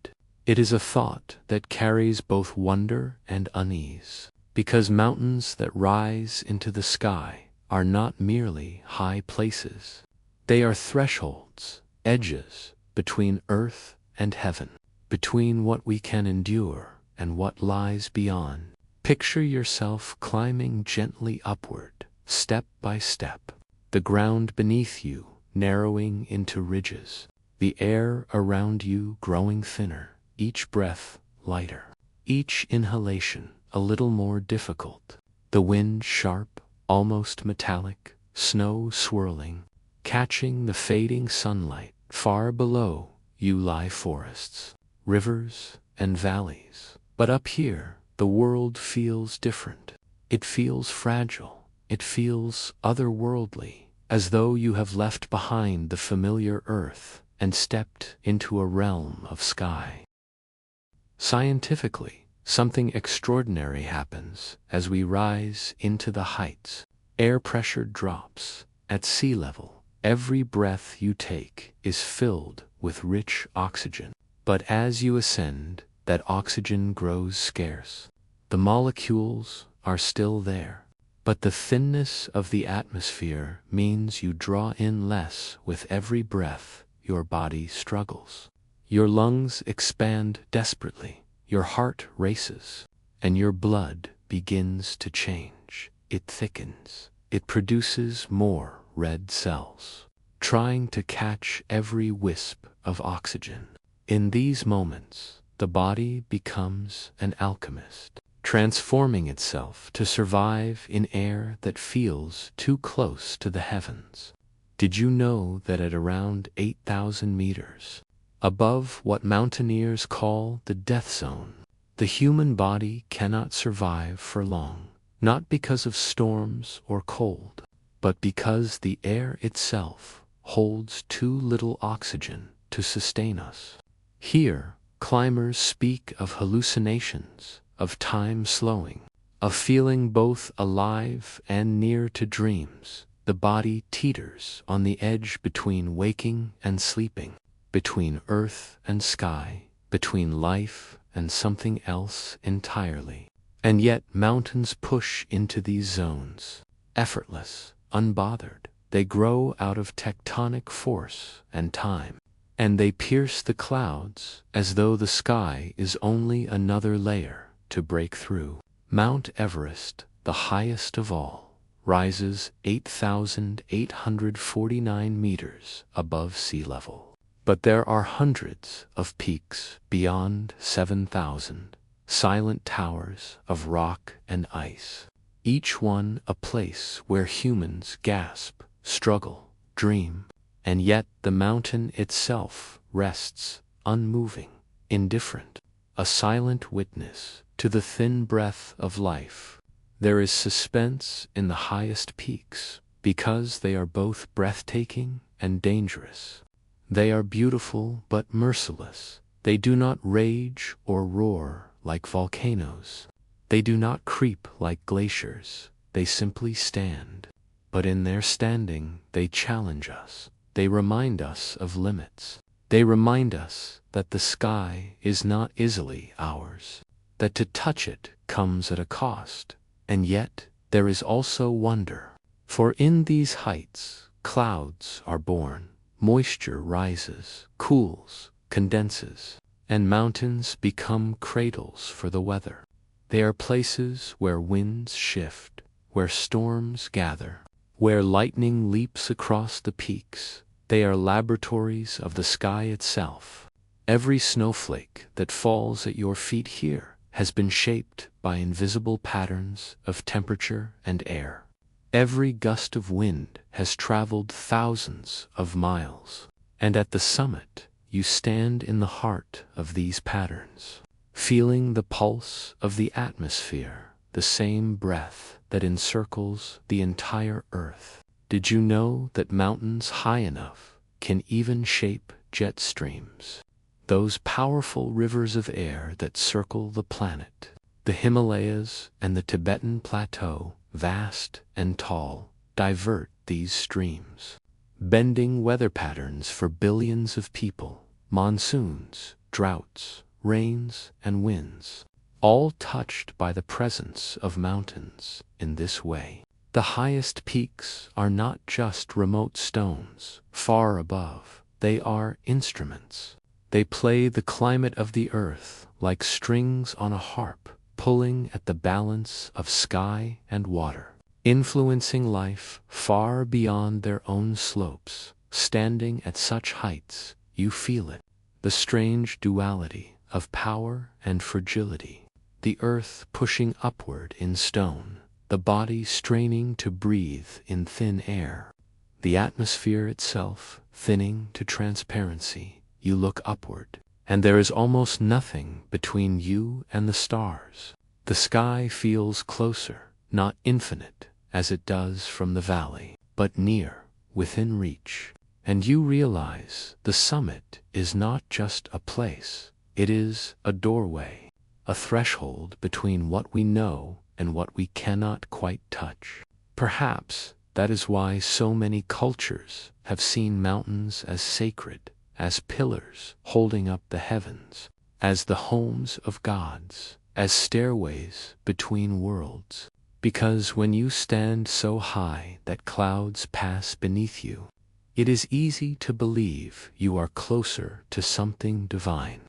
It is a thought that carries both wonder and unease, because mountains that rise into the sky are not merely high places. They are thresholds, edges between earth and heaven, between what we can endure and what lies beyond. Picture yourself climbing gently upward, step by step, the ground beneath you narrowing into ridges, the air around you growing thinner, each breath lighter, each inhalation a little more difficult, the wind sharp, almost metallic, snow swirling, catching the fading sunlight. Far below you lie forests, rivers, and valleys. But up here, the world feels different. It feels fragile. It feels otherworldly, as though you have left behind the familiar earth and stepped into a realm of sky. Scientifically, something extraordinary happens as we rise into the heights. Air pressure drops. At sea level, every breath you take is filled with rich oxygen. But as you ascend, that oxygen grows scarce. The molecules are still there, but the thinness of the atmosphere means you draw in less with every breath. Your body struggles. Your lungs expand desperately. Your heart races, and your blood begins to change. It thickens. It produces more red cells, trying to catch every wisp of oxygen. In these moments, the body becomes an alchemist. transforming itself to survive in air that feels too close to the heavens. Did you know that at around 8,000 meters above what mountaineers call the death zone, the human body cannot survive for long, not because of storms or cold, but because the air itself holds too little oxygen to sustain us? Here, climbers speak of hallucinations, of time slowing, of feeling both alive and near to dreams. The body teeters on the edge between waking and sleeping, between earth and sky, between life and something else entirely. And yet mountains push into these zones, effortless, unbothered. They grow out of tectonic force and time, and they pierce the clouds as though the sky is only another layer to break through. Mount Everest, the highest of all, rises 8,849 meters above sea level. But there are hundreds of peaks beyond 7,000, silent towers of rock and ice, each one a place where humans gasp, struggle, dream, and yet the mountain itself rests, unmoving, indifferent, a silent witness to the thin breath of life. There is suspense in the highest peaks because they are both breathtaking and dangerous. They are beautiful but merciless. They do not rage or roar like volcanoes. They do not creep like glaciers. They simply stand. But in their standing, they challenge us. They remind us of limits. They remind us that the sky is not easily ours, that to touch it comes at a cost. And yet, there is also wonder. For in these heights, clouds are born, moisture rises, cools, condenses, and mountains become cradles for the weather. They are places where winds shift, where storms gather, where lightning leaps across the peaks. They are laboratories of the sky itself. Every snowflake that falls at your feet here has been shaped by invisible patterns of temperature and air. Every gust of wind has traveled thousands of miles, and at the summit you stand in the heart of these patterns, feeling the pulse of the atmosphere, the same breath that encircles the entire earth. Did you know that mountains high enough can even shape jet streams? Those powerful rivers of air that circle the planet. The Himalayas and the Tibetan Plateau, vast and tall, divert these streams, bending weather patterns for billions of people. Monsoons, droughts, rains, and winds, all touched by the presence of mountains in this way. The highest peaks are not just remote stones far above. They are instruments. They play the climate of the earth like strings on a harp, pulling at the balance of sky and water, influencing life far beyond their own slopes. Standing at such heights, you feel it, the strange duality of power and fragility. The earth pushing upward in stone, the body straining to breathe in thin air, the atmosphere itself thinning to transparency. You look upward, and there is almost nothing between you and the stars. The sky feels closer, not infinite, as it does from the valley, but near, within reach. And you realize the summit is not just a place, it is a doorway, a threshold between what we know and what we cannot quite touch. Perhaps that is why so many cultures have seen mountains as sacred, as pillars holding up the heavens, as the homes of gods, as stairways between worlds. Because when you stand so high that clouds pass beneath you, it is easy to believe you are closer to something divine,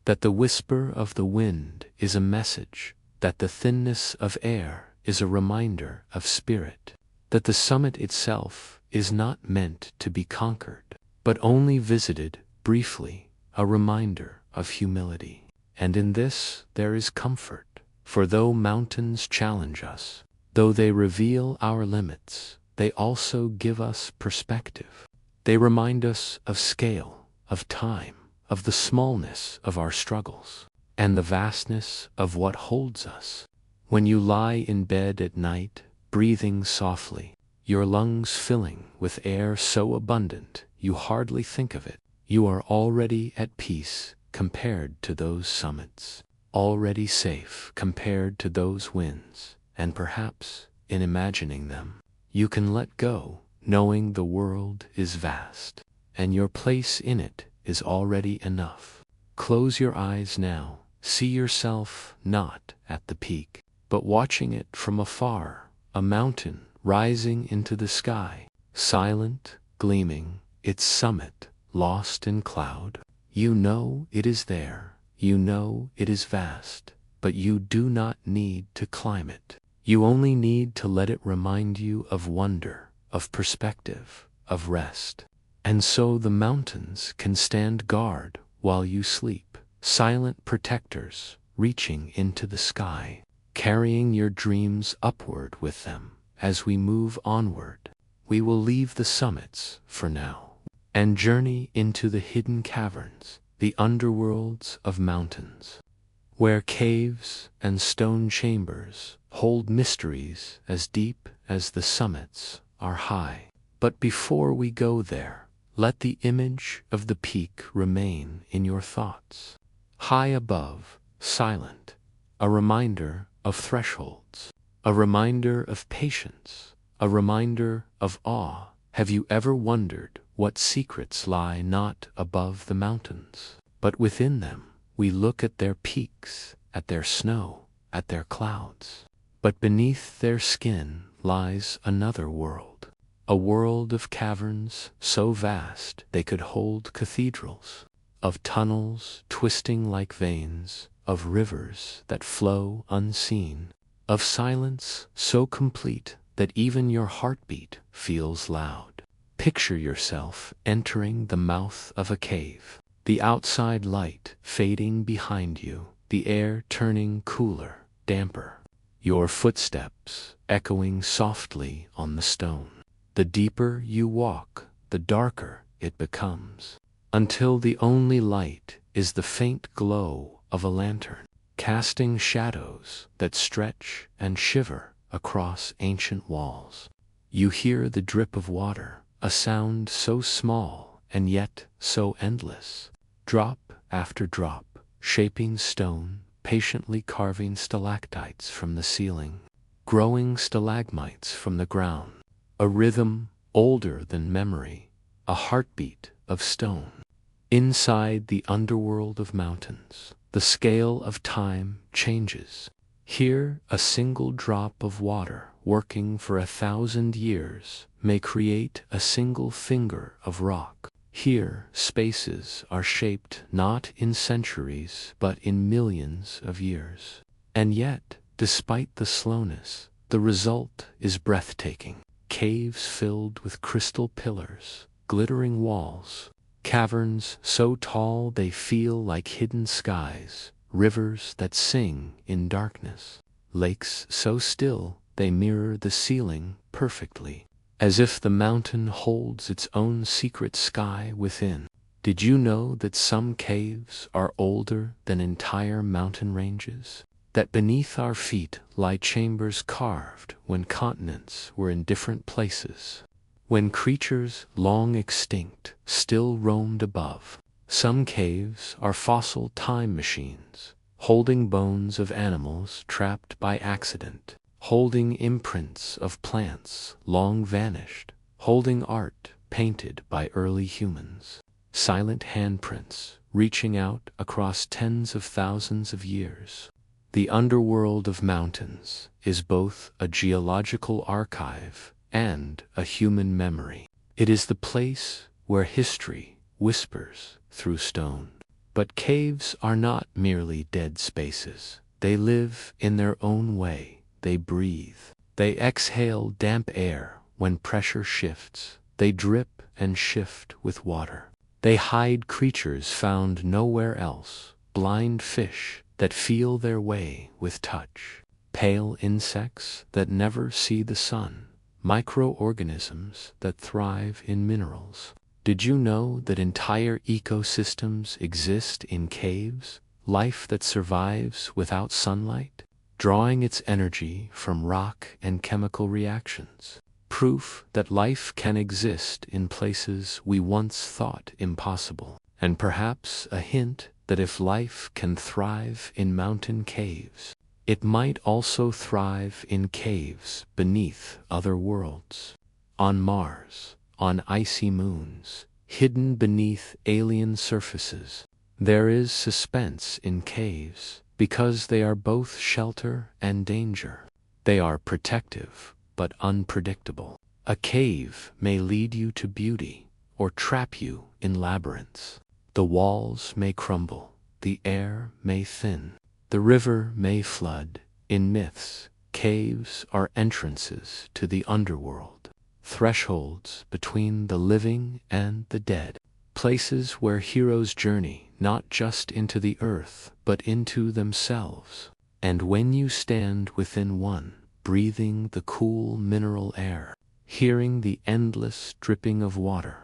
that the whisper of the wind is a message, that the thinness of air is a reminder of spirit, that the summit itself is not meant to be conquered, but only visited briefly, a reminder of humility. And in this there is comfort, For though mountains challenge us, though they reveal our limits, they also give us perspective. They remind us of scale, of time, of the smallness of our struggles, and the vastness of what holds us. When you lie in bed at night, breathing softly, your lungs filling with air so abundant you hardly think of it, you are already at peace compared to those summits, already safe compared to those winds, and perhaps, in imagining them, you can let go, knowing the world is vast, and your place in it is already enough. Close your eyes now, see yourself not at the peak, but watching it from afar, a mountain rising into the sky, silent, gleaming, its summit lost in cloud. You know it is there, you know it is vast, but you do not need to climb it. You only need to let it remind you of wonder, of perspective, of rest. And so the mountains can stand guard while you sleep, silent protectors reaching into the sky, carrying your dreams upward with them. As we move onward, we will leave the summits for now and journey into the hidden caverns, the underworlds of mountains, where caves and stone chambers hold mysteries as deep as the summits are high. But before we go there, let the image of the peak remain in your thoughts. High above, silent, a reminder of thresholds, a reminder of patience, a reminder of awe. Have you ever wondered what secrets lie not above the mountains, but within them? We look at their peaks, at their snow, at their clouds. But beneath their skin lies another world, a world of caverns so vast they could hold cathedrals, of tunnels twisting like veins, of rivers that flow unseen, of silence so complete that even your heartbeat feels loud. Picture yourself entering the mouth of a cave, the outside light fading behind you, the air turning cooler, damper, your footsteps echoing softly on the stone. The deeper you walk, the darker it becomes, until the only light is the faint glow of a lantern, casting shadows that stretch and shiver across ancient walls. You hear the drip of water, a sound so small and yet so endless, drop after drop, shaping stone, patiently carving stalactites from the ceiling, growing stalagmites from the ground, a rhythm older than memory, a heartbeat of stone. Inside the underworld of mountains, the scale of time changes. Here, a single drop of water, working for 1,000 years, may create a single finger of rock. Here, spaces are shaped not in centuries, but in millions of years. And yet, despite the slowness, the result is breathtaking. Caves filled with crystal pillars, glittering walls, caverns so tall they feel like hidden skies, rivers that sing in darkness, lakes so still they mirror the ceiling perfectly, as if the mountain holds its own secret sky within. Did you know that some caves are older than entire mountain ranges? That beneath our feet lie chambers carved when continents were in different places, when creatures long extinct still roamed above. Some caves are fossil time machines, holding bones of animals trapped by accident, holding imprints of plants long vanished, holding art painted by early humans, silent handprints reaching out across tens of thousands of years. The underworld of mountains is both a geological archive and a human memory. It is the place where history whispers through stone. But caves are not merely dead spaces. They live in their own way. They breathe. They exhale damp air when pressure shifts. They drip and shift with water. They hide creatures found nowhere else, blind fish that feel their way with touch, pale insects that never see the sun, microorganisms that thrive in minerals. Did you know that entire ecosystems exist in caves, life that survives without sunlight, drawing its energy from rock and chemical reactions? Proof that life can exist in places we once thought impossible, and perhaps a hint that if life can thrive in mountain caves, it might also thrive in caves beneath other worlds. On Mars, on icy moons, hidden beneath alien surfaces, there is suspense in caves because they are both shelter and danger. They are protective but unpredictable. A cave may lead you to beauty or trap you in labyrinths. The walls may crumble, the air may thin, the river may flood. In myths, caves are entrances to the underworld, thresholds between the living and the dead, places where heroes journey not just into the earth but into themselves. And when you stand within one, breathing the cool mineral air, hearing the endless dripping of water,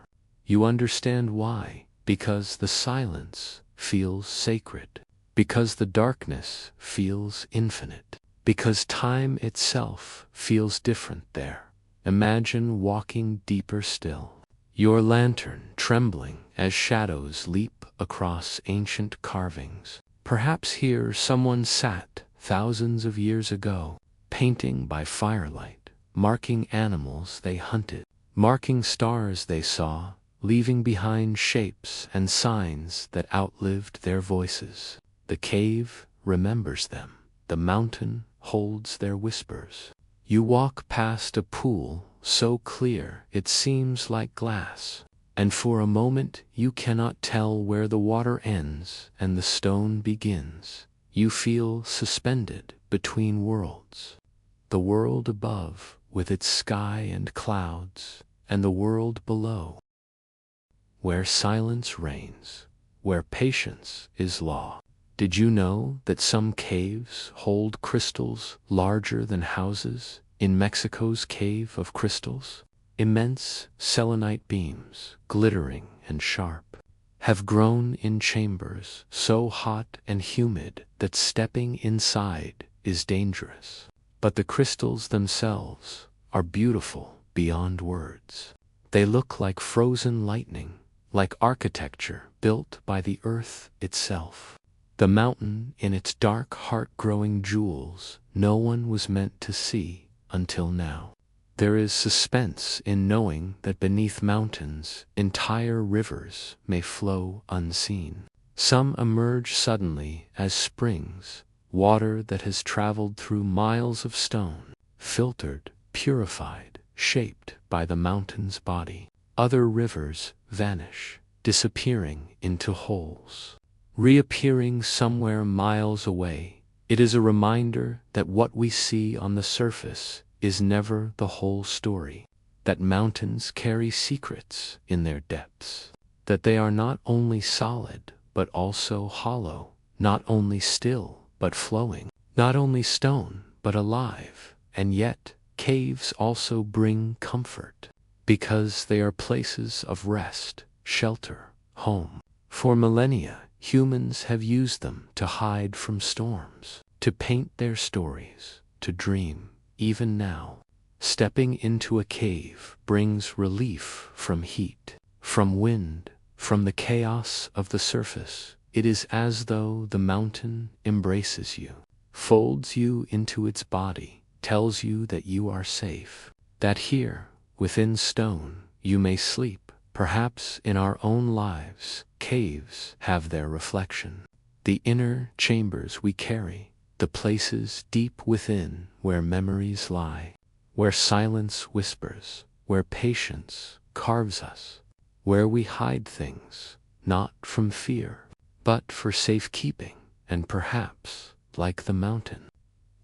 you understand why. Because the silence feels sacred, because the darkness feels infinite, because time itself feels different there. Imagine walking deeper still, your lantern trembling as shadows leap across ancient carvings. Perhaps here someone sat thousands of years ago, painting by firelight, marking animals they hunted, marking stars they saw, leaving behind shapes and signs that outlived their voices. The cave remembers them. The mountain holds their whispers. You walk past a pool so clear it seems like glass, and for a moment you cannot tell where the water ends and the stone begins. You feel suspended between worlds. The world above with its sky and clouds, and the world below, where silence reigns, where patience is law. Did you know that some caves hold crystals larger than houses? In Mexico's Cave of Crystals, immense selenite beams, glittering and sharp, have grown in chambers so hot and humid that stepping inside is dangerous. But the crystals themselves are beautiful beyond words. They look like frozen lightning, like architecture built by the earth itself. The mountain in its dark heart-growing jewels no one was meant to see until now. There is suspense in knowing that beneath mountains, entire rivers may flow unseen. Some emerge suddenly as springs, water that has traveled through miles of stone, filtered, purified, shaped by the mountain's body. Other rivers vanish, disappearing into holes, reappearing somewhere miles away. It is a reminder that what we see on the surface is never the whole story, that mountains carry secrets in their depths, that they are not only solid but also hollow, not only still but flowing, not only stone but alive. And yet, caves also bring comfort, because they are places of rest, shelter, home. For millennia, humans have used them to hide from storms, to paint their stories, to dream. Even now, stepping into a cave brings relief from heat, from wind, from the chaos of the surface. It is as though the mountain embraces you, folds you into its body, tells you that you are safe, that here, within stone, you may sleep. Perhaps in our own lives, caves have their reflection. The inner chambers we carry, the places deep within where memories lie, where silence whispers, where patience carves us, where we hide things, not from fear, but for safekeeping. And perhaps, like the mountain,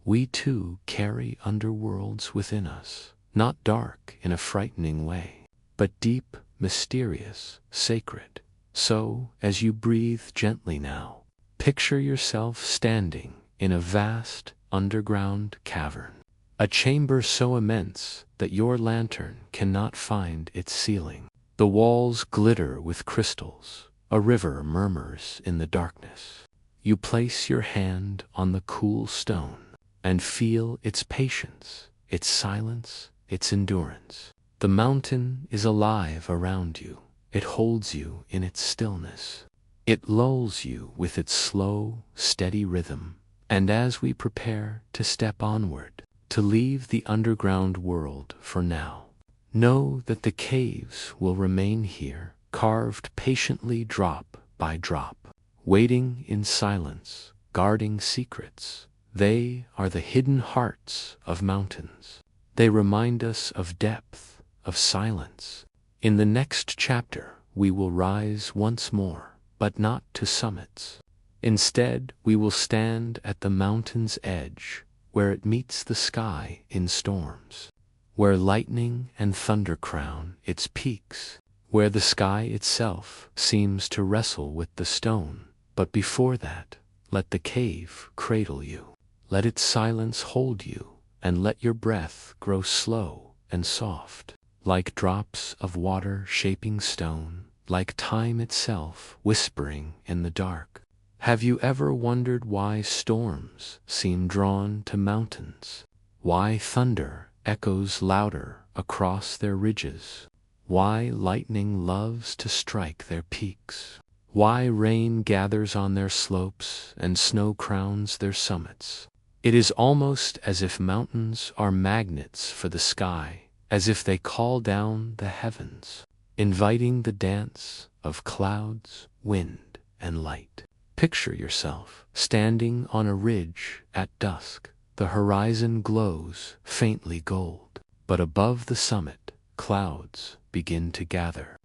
we too carry underworlds within us, not dark in a frightening way, but deep, mysterious, sacred. So, as you breathe gently now, Picture yourself standing in a vast underground cavern, a chamber so immense that your lantern cannot find its ceiling. The walls glitter with crystals, a river murmurs in the darkness. You place your hand on the cool stone and feel its patience, its silence, its endurance. The mountain is alive around you. It holds you in its stillness. It lulls you with its slow, steady rhythm. And as we prepare to step onward, to leave the underground world for now, know that the caves will remain here, carved patiently drop by drop, waiting in silence, guarding secrets. They are the hidden hearts of mountains. They remind us of depth, of silence. In the next chapter, we will rise once more, but not to summits. Instead, we will stand at the mountain's edge, where it meets the sky in storms, where lightning and thunder crown its peaks, where the sky itself seems to wrestle with the stone. But before that, let the cave cradle you. Let its silence hold you, and let your breath grow slow and soft, like drops of water shaping stone, like time itself whispering in the dark. Have you ever wondered why storms seem drawn to mountains? Why thunder echoes louder across their ridges? Why lightning loves to strike their peaks? Why rain gathers on their slopes and snow crowns their summits? It is almost as if mountains are magnets for the sky, as if they call down the heavens, inviting the dance of clouds, wind, and light. Picture yourself standing on a ridge at dusk. The horizon glows faintly gold, but above the summit, clouds begin to gather.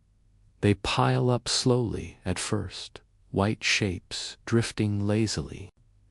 They pile up slowly at first, white shapes drifting lazily,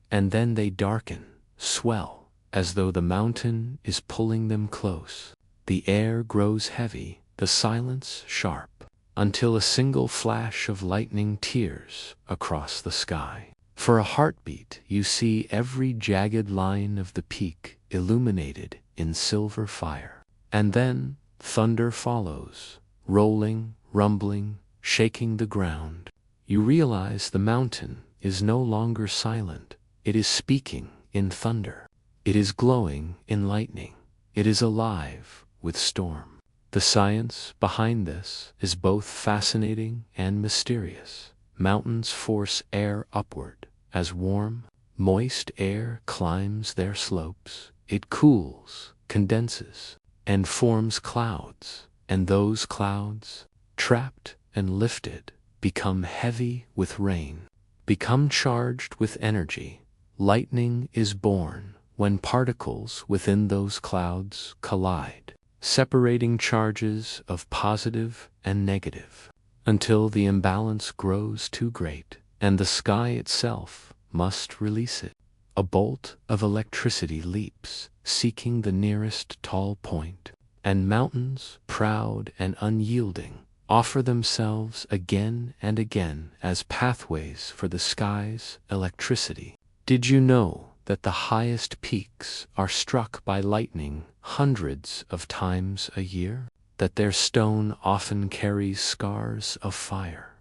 and then they darken, swell, as though the mountain is pulling them close. The air grows heavy, the silence sharp, until a single flash of lightning tears across the sky. For a heartbeat, you see every jagged line of the peak illuminated in silver fire. And then thunder follows, rolling, rumbling, shaking the ground. You realize the mountain is no longer silent. It is speaking in thunder. It is glowing in lightning. It is alive with storm. The science behind this is both fascinating and mysterious. Mountains force air upward. As warm, moist air climbs their slopes, it cools, condenses, and forms clouds. And those clouds, trapped and lifted, become heavy with rain, become charged with energy. Lightning is born when particles within those clouds collide, separating charges of positive and negative, until the imbalance grows too great, and the sky itself must release it. A bolt of electricity leaps, seeking the nearest tall point, and mountains, proud and unyielding, offer themselves again and again as pathways for the sky's electricity. Did you know that the highest peaks are struck by lightning hundreds of times a year? That their stone often carries scars of fire?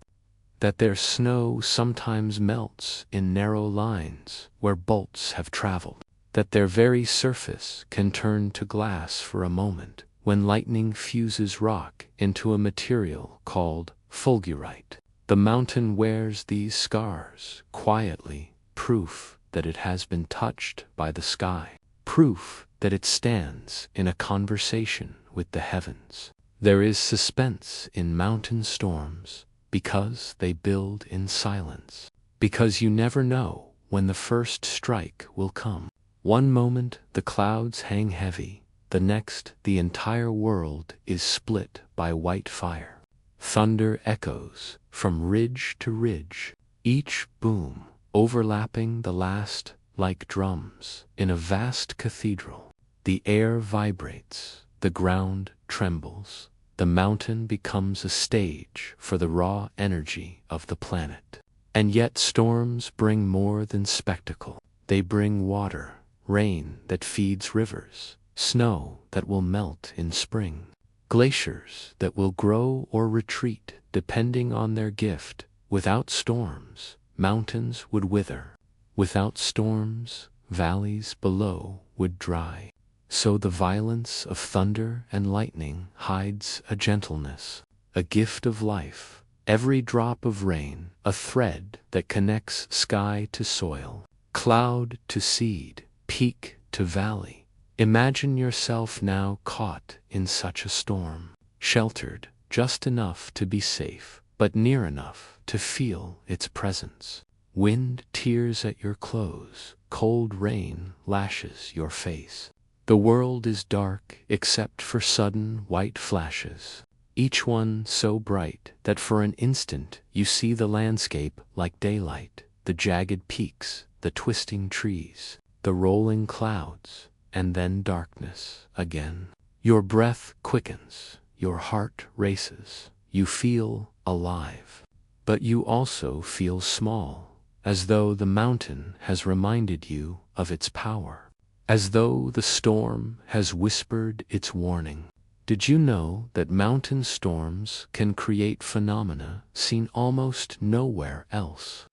That their snow sometimes melts in narrow lines where bolts have traveled? That their very surface can turn to glass for a moment when lightning fuses rock into a material called fulgurite? The mountain wears these scars quietly, proof that it has been touched by the sky, proof that it stands in a conversation with the heavens. There is suspense in mountain storms because they build in silence, because you never know when the first strike will come. One moment the clouds hang heavy, the next the entire world is split by white fire. Thunder echoes from ridge to ridge, each boom overlapping the last like drums in a vast cathedral. The air vibrates, the ground trembles, the mountain becomes a stage for the raw energy of the planet. And yet storms bring more than spectacle. They bring water, rain that feeds rivers, snow that will melt in spring, glaciers that will grow or retreat depending on their gift. Without storms, mountains would wither. Without storms, valleys below would dry. So the violence of thunder and lightning hides a gentleness, a gift of life. Every drop of rain, a thread that connects sky to soil, cloud to seed, peak to valley. Imagine yourself now caught in such a storm, sheltered just enough to be safe, but near enough to feel its presence. Wind tears at your clothes, cold rain lashes your face. The world is dark except for sudden white flashes, each one so bright that for an instant you see the landscape like daylight, the jagged peaks, the twisting trees, the rolling clouds, and then darkness again. Your breath quickens, your heart races, you feel alive. But you also feel small, as though the mountain has reminded you of its power, as though the storm has whispered its warning. Did you know that mountain storms can create phenomena seen almost nowhere else?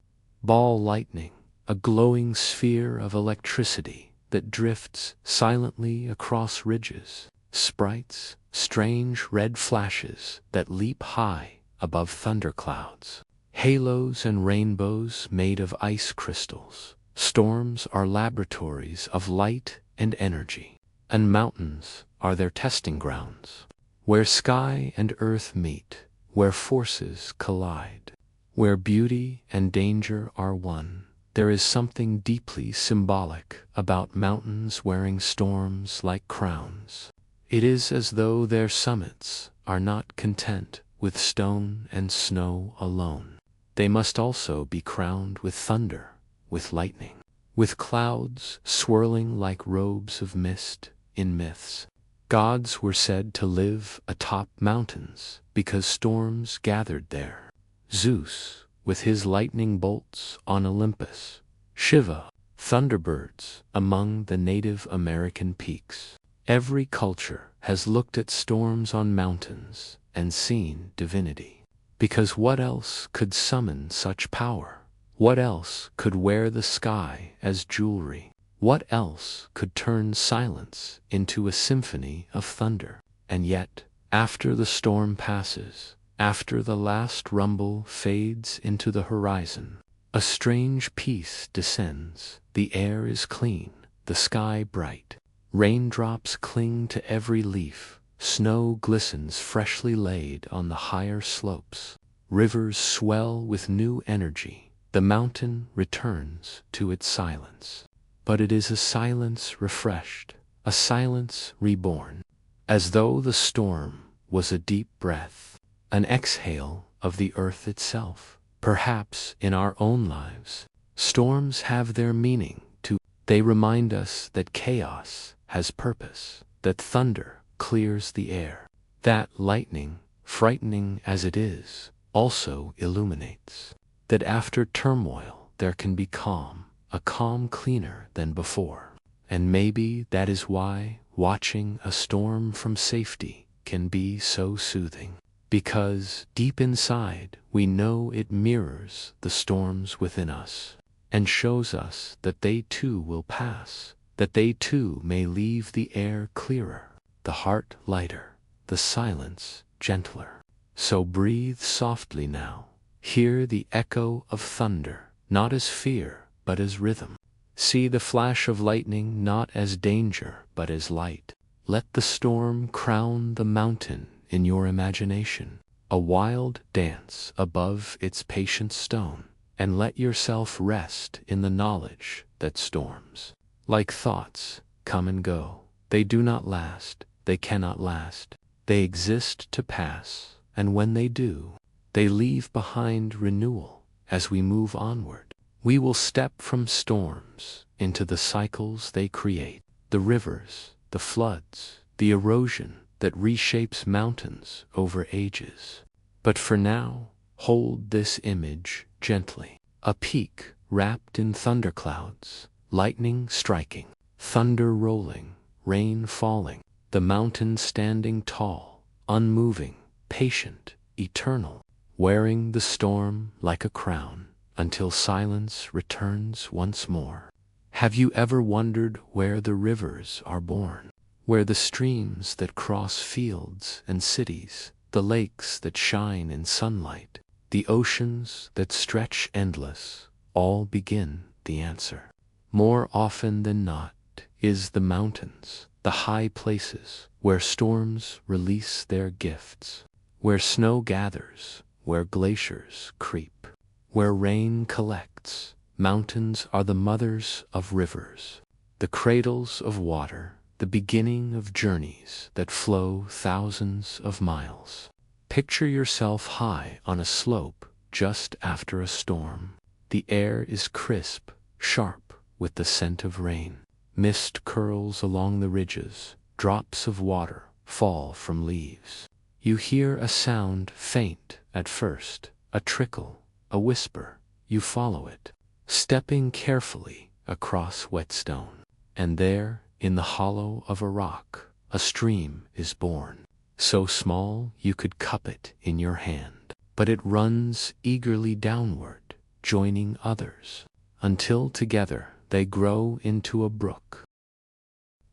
Ball lightning, a glowing sphere of electricity that drifts silently across ridges. Sprites, strange red flashes that leap high above thunderclouds. Halos and rainbows made of ice crystals. Storms are laboratories of light and energy, and mountains are their testing grounds, where sky and earth meet, where forces collide, where beauty and danger are one. There is something deeply symbolic about mountains wearing storms like crowns. It is as though their summits are not content with stone and snow alone. They must also be crowned with thunder, with lightning, with clouds swirling like robes of mist in myths. Gods were said to live atop mountains because storms gathered there. Zeus, with his lightning bolts on Olympus. Shiva, thunderbirds among the Native American peaks. Every culture has looked at storms on mountains and seen divinity. Because what else could summon such power? What else could wear the sky as jewelry? What else could turn silence into a symphony of thunder? And yet, after the storm passes, after the last rumble fades into the horizon, a strange peace descends. The air is clean, the sky bright. Raindrops cling to every leaf. Snow glistens freshly laid on the higher slopes. Rivers swell with new energy. The mountain returns to its silence. But it is a silence refreshed, a silence reborn, as though the storm was a deep breath, an exhale of the earth itself. Perhaps in our own lives, storms have their meaning too. They remind us that chaos has purpose, that thunder clears the air, that lightning, frightening as it is, also illuminates, that after turmoil there can be calm, a calm cleaner than before. And maybe that is why watching a storm from safety can be so soothing, because deep inside we know it mirrors the storms within us and shows us that they too will pass, that they too may leave the air clearer, the heart lighter, the silence gentler. So breathe softly now. Hear the echo of thunder, not as fear, but as rhythm. See the flash of lightning not as danger, but as light. Let the storm crown the mountain in your imagination, a wild dance above its patient stone, and let yourself rest in the knowledge that storms, like thoughts, come and go. They do not last, they cannot last. They exist to pass, and when they do, they leave behind renewal. As we move onward, we will step from storms into the cycles they create, the rivers, the floods, the erosion that reshapes mountains over ages. But for now, hold this image gently. A peak wrapped in thunderclouds, lightning striking, thunder rolling, rain falling, the mountain standing tall, unmoving, patient, eternal, wearing the storm like a crown, until silence returns once more. Have you ever wondered where the rivers are born? Where the streams that cross fields and cities, the lakes that shine in sunlight, the oceans that stretch endless, all begin the answer. More often than not is the mountains, the high places where storms release their gifts, where snow gathers, where glaciers creep, where rain collects. Mountains are the mothers of rivers, the cradles of water, the beginning of journeys that flow thousands of miles. Picture yourself high on a slope just after a storm. The air is crisp, sharp with the scent of rain. Mist curls along the ridges, drops of water fall from leaves. You hear a sound faint at first, a trickle, a whisper. You follow it, stepping carefully across wet stone. And there, in the hollow of a rock, a stream is born. So small you could cup it in your hand, but it runs eagerly downward, joining others, until together they grow into a brook.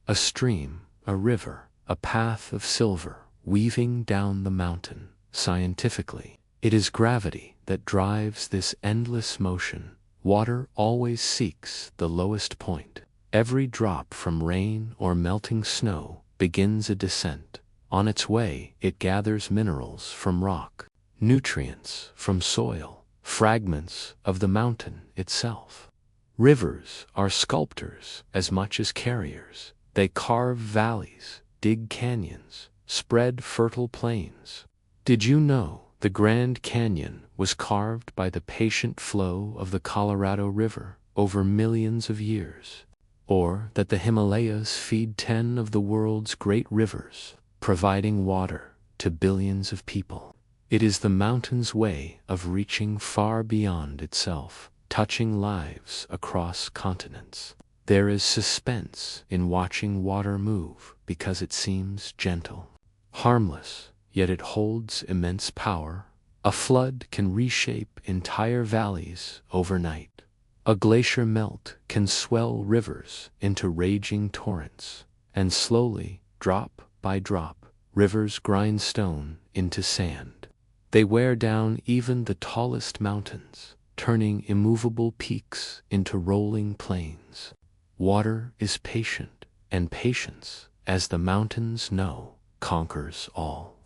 A stream, a river, a path of silver weaving down the mountain. Scientifically, it is gravity that drives this endless motion. Water always seeks the lowest point. Every drop from rain or melting snow begins a descent. On its way, it gathers minerals from rock, nutrients from soil, fragments of the mountain itself. Rivers are sculptors as much as carriers. They carve valleys, dig canyons, spread fertile plains. Did you know the Grand Canyon was carved by the patient flow of the Colorado River over millions of years? Or that the Himalayas feed 10 of the world's great rivers, providing water to billions of people? It is the mountain's way of reaching far beyond itself, touching lives across continents. There is suspense in watching water move because it seems gentle, harmless, yet it holds immense power. A flood can reshape entire valleys overnight. A glacier melt can swell rivers into raging torrents, and slowly, drop by drop, rivers grind stone into sand. They wear down even the tallest mountains, turning immovable peaks into rolling plains. Water is patient, and patience, as the mountains know, conquers all.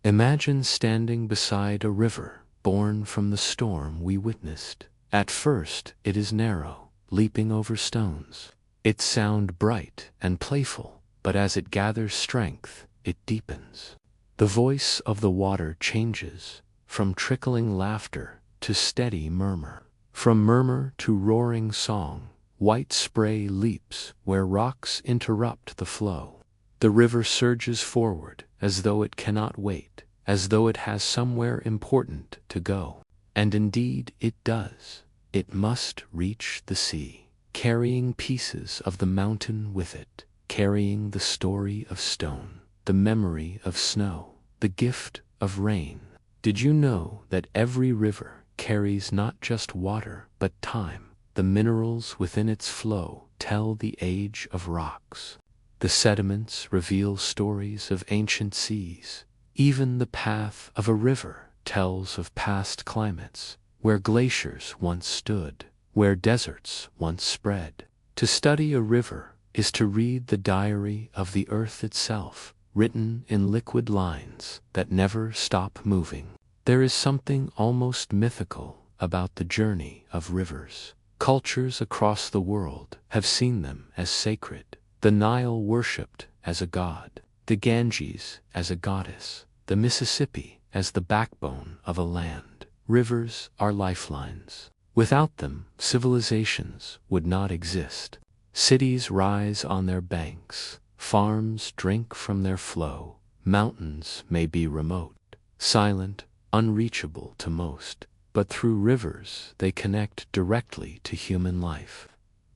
Imagine standing beside a river born from the storm we witnessed. At first it is narrow, leaping over stones. Its sound bright and playful, but as it gathers strength, it deepens. The voice of the water changes, from trickling laughter to steady murmur. From murmur to roaring song, white spray leaps where rocks interrupt the flow. The river surges forward as though it cannot wait, as though it has somewhere important to go. And indeed it does. It must reach the sea, carrying pieces of the mountain with it, carrying the story of stone, the memory of snow, the gift of rain. Did you know that every river carries not just water but time? The minerals within its flow tell the age of rocks. The sediments reveal stories of ancient seas. Even the path of a river tells of past climates, where glaciers once stood, where deserts once spread. To study a river is to read the diary of the earth itself, written in liquid lines that never stop moving. There is something almost mythical about the journey of rivers. Cultures across the world have seen them as sacred. The Nile worshipped as a god, the Ganges as a goddess, the Mississippi as the backbone of a land. Rivers are lifelines. Without them, civilizations would not exist. Cities rise on their banks, farms drink from their flow, mountains may be remote, silent, unreachable to most, but through rivers they connect directly to human life.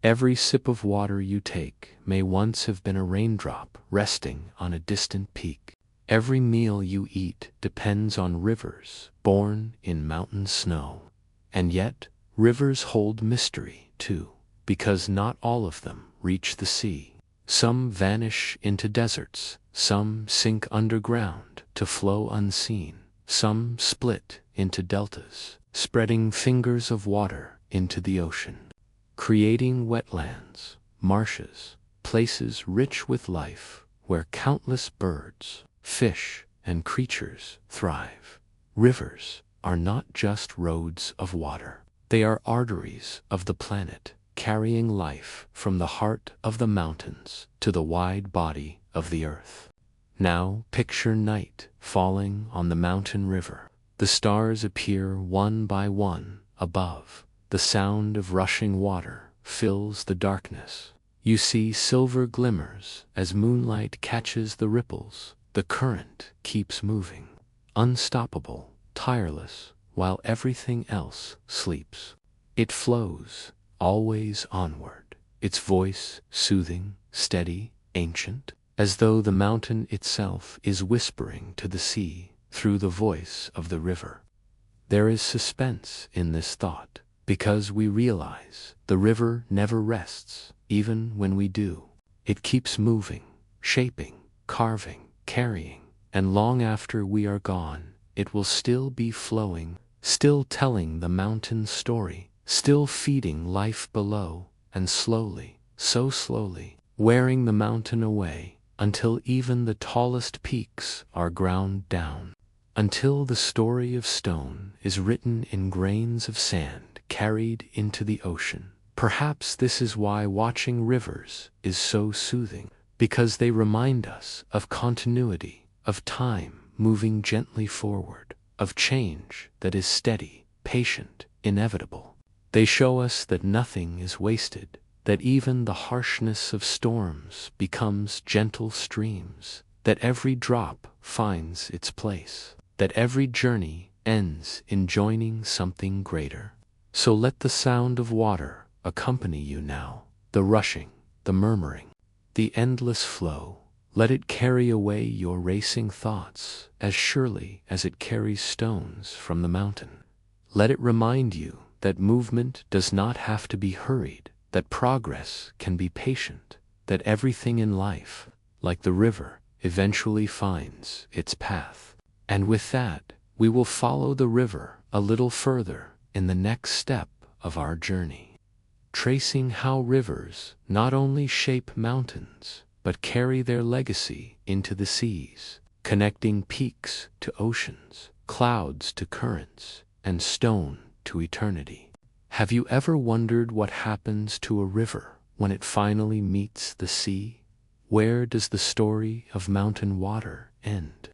Every sip of water you take may once have been a raindrop resting on a distant peak. Every meal you eat depends on rivers born in mountain snow. And yet, rivers hold mystery, too, because not all of them reach the sea. Some vanish into deserts, some sink underground to flow unseen, some split into deltas, spreading fingers of water into the ocean, creating wetlands, marshes, places rich with life where countless birds, fish, and creatures thrive. Rivers are not just roads of water. They are arteries of the planet, carrying life from the heart of the mountains to the wide body of the earth. Now picture night falling on the mountain river. The stars appear one by one above. The sound of rushing water fills the darkness. You see silver glimmers as moonlight catches the ripples. The current keeps moving, unstoppable, tireless, while everything else sleeps. It flows, always onward, its voice soothing, steady, ancient, as though the mountain itself is whispering to the sea through the voice of the river. There is suspense in this thought, because we realize the river never rests, even when we do. It keeps moving, shaping, carving, carrying, and long after we are gone, it will still be flowing, still telling the mountain's story, still feeding life below, and slowly, so slowly, wearing the mountain away, until even the tallest peaks are ground down, until the story of stone is written in grains of sand carried into the ocean. Perhaps this is why watching rivers is so soothing, because they remind us of continuity, of time moving gently forward, of change that is steady, patient, inevitable. They show us that nothing is wasted, that even the harshness of storms becomes gentle streams, that every drop finds its place, that every journey ends in joining something greater. So let the sound of water accompany you now, the rushing, the murmuring, the endless flow. Let it carry away your racing thoughts as surely as it carries stones from the mountain. Let it remind you that movement does not have to be hurried, that progress can be patient, that everything in life, like the river, eventually finds its path. And with that, we will follow the river a little further in the next step of our journey, tracing how rivers not only shape mountains, but carry their legacy into the seas, connecting peaks to oceans, clouds to currents, and stone to eternity. Have you ever wondered what happens to a river when it finally meets the sea? Where does the story of mountain water end?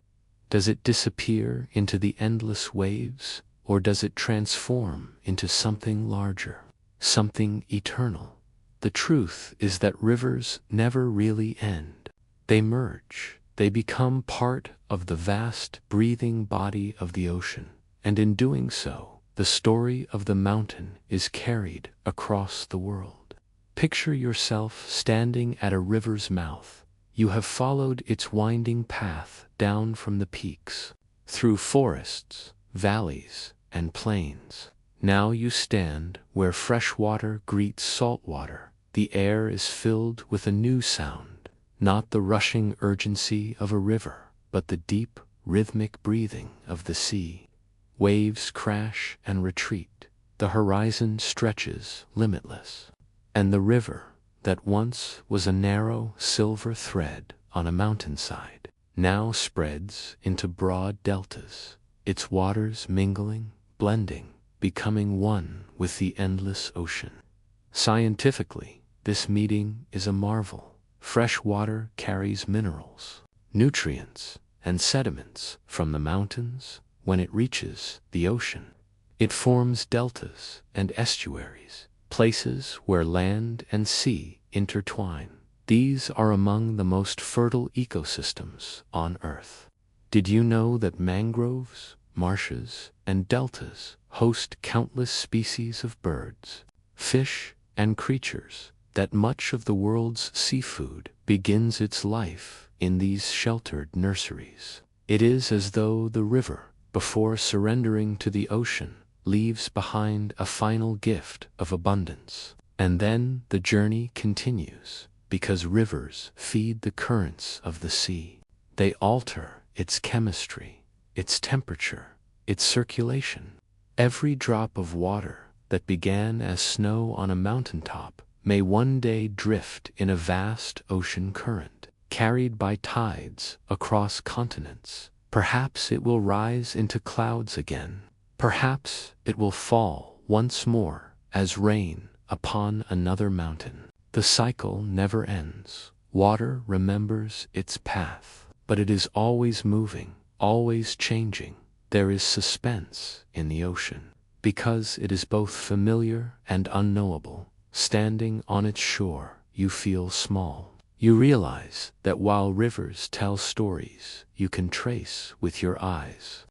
Does it disappear into the endless waves, or does it transform into something larger, something eternal? The truth is that rivers never really end. They merge. They become part of the vast, breathing body of the ocean. And in doing so, the story of the mountain is carried across the world. Picture yourself standing at a river's mouth. You have followed its winding path down from the peaks, through forests, valleys, and plains. Now you stand where fresh water greets salt water. The air is filled with a new sound, not the rushing urgency of a river, but the deep, rhythmic breathing of the sea. Waves crash and retreat. The horizon stretches limitless. And the river, that once was a narrow silver thread on a mountainside, now spreads into broad deltas, its waters mingling, blending, becoming one with the endless ocean. Scientifically, this meeting is a marvel. Fresh water carries minerals, nutrients, and sediments from the mountains. When it reaches the ocean, it forms deltas and estuaries, places where land and sea intertwine. These are among the most fertile ecosystems on Earth. Did you know that mangroves, marshes, and deltas host countless species of birds, fish, and creatures, that much of the world's seafood begins its life in these sheltered nurseries. It is as though the river, before surrendering to the ocean, leaves behind a final gift of abundance. And then the journey continues, because rivers feed the currents of the sea. They alter its chemistry, its temperature, its circulation. Every drop of water that began as snow on a mountaintop may one day drift in a vast ocean current, carried by tides across continents. Perhaps it will rise into clouds again. Perhaps it will fall once more as rain upon another mountain. The cycle never ends. Water remembers its path, but it is always moving, always changing. There is suspense in the ocean, because it is both familiar and unknowable. Standing on its shore, you feel small. You realize that while rivers tell stories you can trace with your eyes,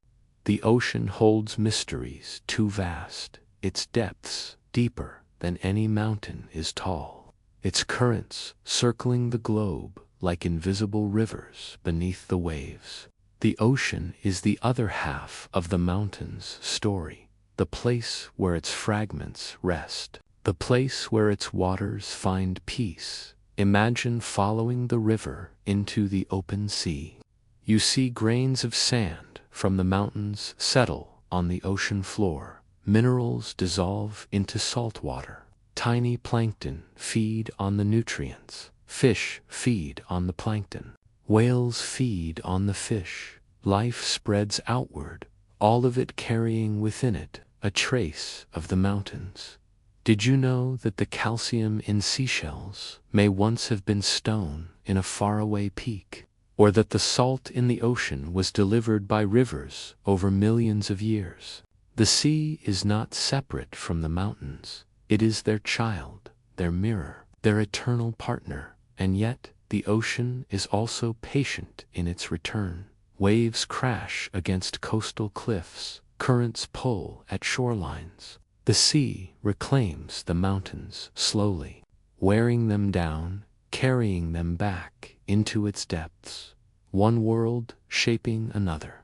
the ocean holds mysteries too vast, its depths deeper than any mountain is tall, its currents circling the globe like invisible rivers beneath the waves. The ocean is the other half of the mountain's story, the place where its fragments rest, the place where its waters find peace. Imagine following the river into the open sea. You see grains of sand from the mountains settle on the ocean floor. Minerals dissolve into salt water. Tiny plankton feed on the nutrients. Fish feed on the plankton. Whales feed on the fish. Life spreads outward, all of it carrying within it a trace of the mountains. Did you know that the calcium in seashells may once have been stone in a faraway peak? Or that the salt in the ocean was delivered by rivers over millions of years? The sea is not separate from the mountains. It is their child, their mirror, their eternal partner. And yet, the ocean is also patient in its return. Waves crash against coastal cliffs. Currents pull at shorelines. The sea reclaims the mountains slowly, wearing them down, carrying them back into its depths. One world shaping another.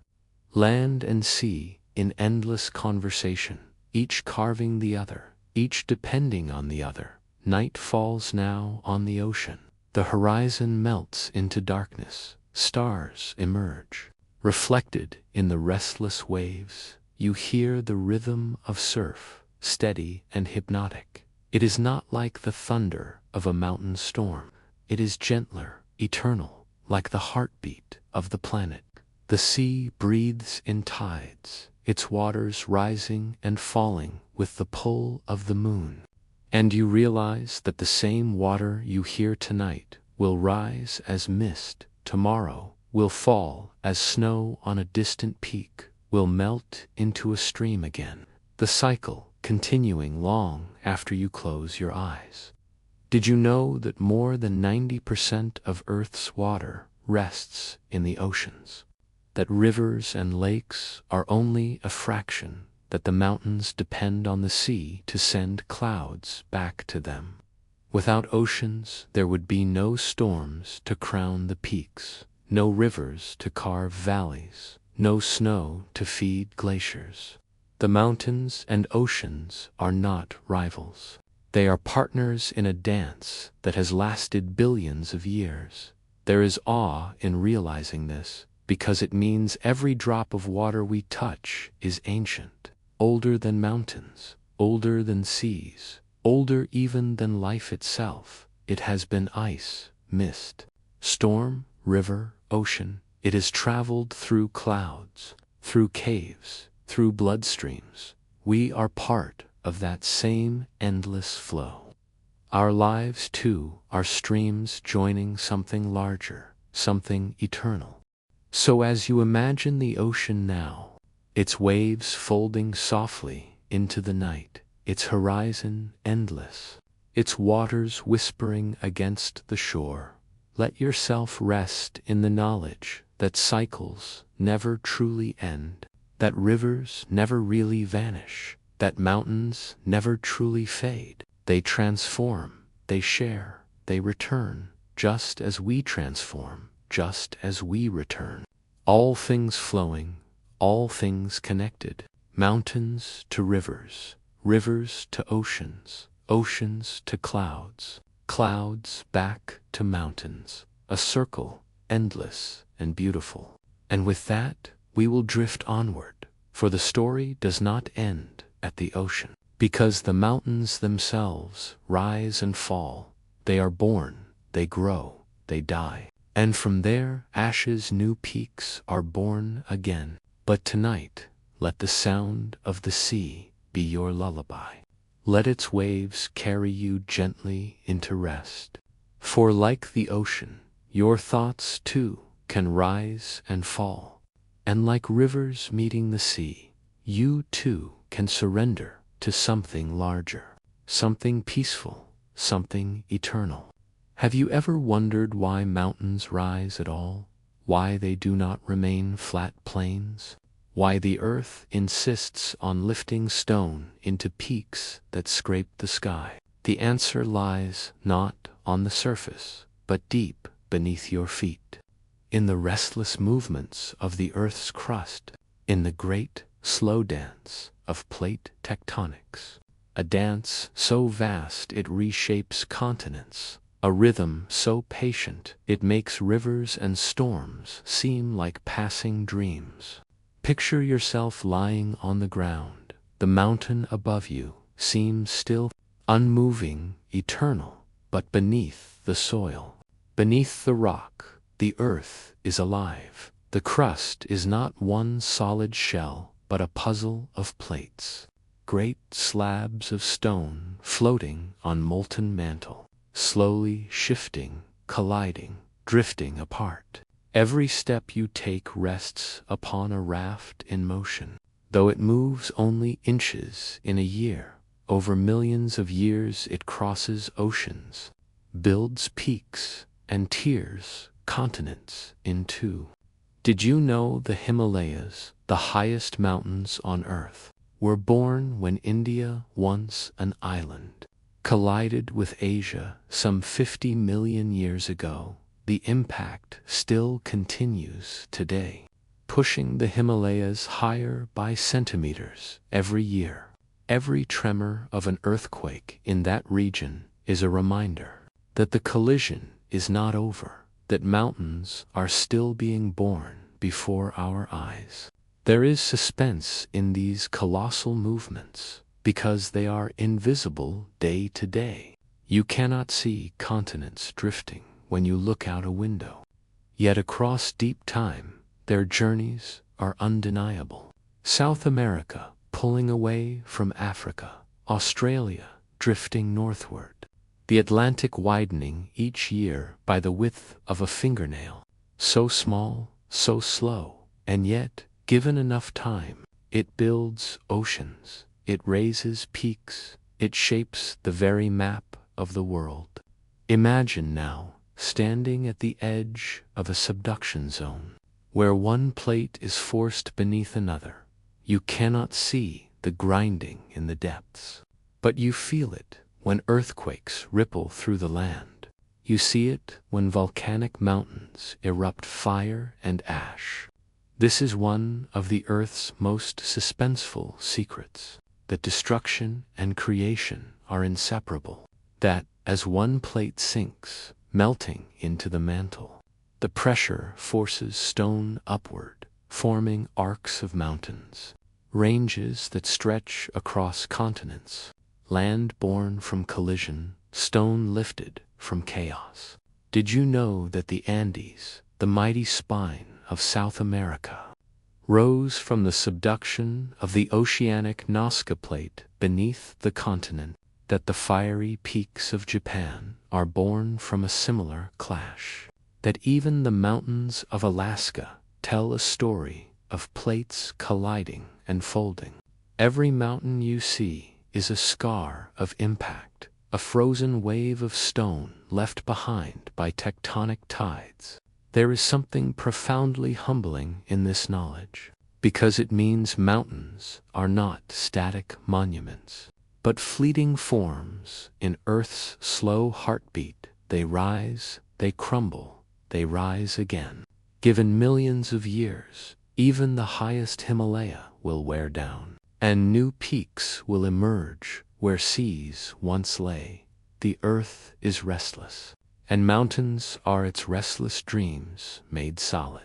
Land and sea in endless conversation, each carving the other, each depending on the other. Night falls now on the ocean. The horizon melts into darkness. Stars emerge. Reflected in the restless waves, you hear the rhythm of surf, steady and hypnotic. It is not like the thunder of a mountain storm. It is gentler, eternal, like the heartbeat of the planet. The sea breathes in tides, its waters rising and falling with the pull of the moon. And you realize that the same water you hear tonight will rise as mist tomorrow, will fall as snow on a distant peak, will melt into a stream again. The cycle continuing long after you close your eyes. Did you know that more than 90% of Earth's water rests in the oceans? That rivers and lakes are only a fraction, that the mountains depend on the sea to send clouds back to them? Without oceans, there would be no storms to crown the peaks, no rivers to carve valleys, no snow to feed glaciers. The mountains and oceans are not rivals. They are partners in a dance that has lasted billions of years. There is awe in realizing this, because it means every drop of water we touch is ancient, older than mountains, older than seas, older even than life itself. It has been ice, mist, storm, river, ocean. It has traveled through clouds, through caves, through bloodstreams. We are part of that same endless flow. Our lives, too, are streams joining something larger, something eternal. So as you imagine the ocean now, its waves folding softly into the night, its horizon endless, its waters whispering against the shore, let yourself rest in the knowledge that cycles never truly end. that rivers never really vanish, that mountains never truly fade. They transform, they share, they return, just as we transform, just as we return. All things flowing, all things connected. Mountains to rivers, rivers to oceans, oceans to clouds, clouds back to mountains. A circle, endless and beautiful. And with that, we will drift onward, for the story does not end at the ocean. Because the mountains themselves rise and fall, they are born, they grow, they die. And from their ashes new peaks are born again. But tonight, let the sound of the sea be your lullaby. Let its waves carry you gently into rest. For like the ocean, your thoughts too can rise and fall. And like rivers meeting the sea, you too can surrender to something larger, something peaceful, something eternal. Have you ever wondered why mountains rise at all? Why they do not remain flat plains? Why the earth insists on lifting stone into peaks that scrape the sky? The answer lies not on the surface, but deep beneath your feet. In the restless movements of the earth's crust, in the great, slow dance of plate tectonics. A dance so vast it reshapes continents, a rhythm so patient it makes rivers and storms seem like passing dreams. Picture yourself lying on the ground. The mountain above you seems still, unmoving, eternal, but beneath the soil, beneath the rock, the earth is alive. The crust is not one solid shell, but a puzzle of plates. Great slabs of stone floating on molten mantle, slowly shifting, colliding, drifting apart. Every step you take rests upon a raft in motion. Though it moves only inches in a year, over millions of years it crosses oceans, builds peaks, and tears continents in two. Did you know the Himalayas, the highest mountains on Earth, were born when India, once an island, collided with Asia some 50 million years ago? The impact still continues today, pushing the Himalayas higher by centimeters every year. Every tremor of an earthquake in that region is a reminder that the collision is not over, that mountains are still being born before our eyes. There is suspense in these colossal movements because they are invisible day to day. You cannot see continents drifting when you look out a window. Yet across deep time, their journeys are undeniable. South America pulling away from Africa, Australia drifting northward, the Atlantic widening each year by the width of a fingernail. So small, so slow, and yet, given enough time, it builds oceans, it raises peaks, it shapes the very map of the world. Imagine now, standing at the edge of a subduction zone, where one plate is forced beneath another. You cannot see the grinding in the depths, but you feel it when earthquakes ripple through the land. You see it when volcanic mountains erupt fire and ash. This is one of the Earth's most suspenseful secrets, that destruction and creation are inseparable, that as one plate sinks, melting into the mantle, the pressure forces stone upward, forming arcs of mountains, ranges that stretch across continents, land born from collision, stone lifted from chaos. Did you know that the Andes, the mighty spine of South America, rose from the subduction of the oceanic Nazca Plate beneath the continent, that the fiery peaks of Japan are born from a similar clash, that even the mountains of Alaska tell a story of plates colliding and folding? Every mountain you see is a scar of impact, a frozen wave of stone left behind by tectonic tides. There is something profoundly humbling in this knowledge, because it means mountains are not static monuments, but fleeting forms in Earth's slow heartbeat. They rise, they crumble, they rise again. Given millions of years, even the highest Himalaya will wear down, and new peaks will emerge where seas once lay. The earth is restless, and mountains are its restless dreams made solid.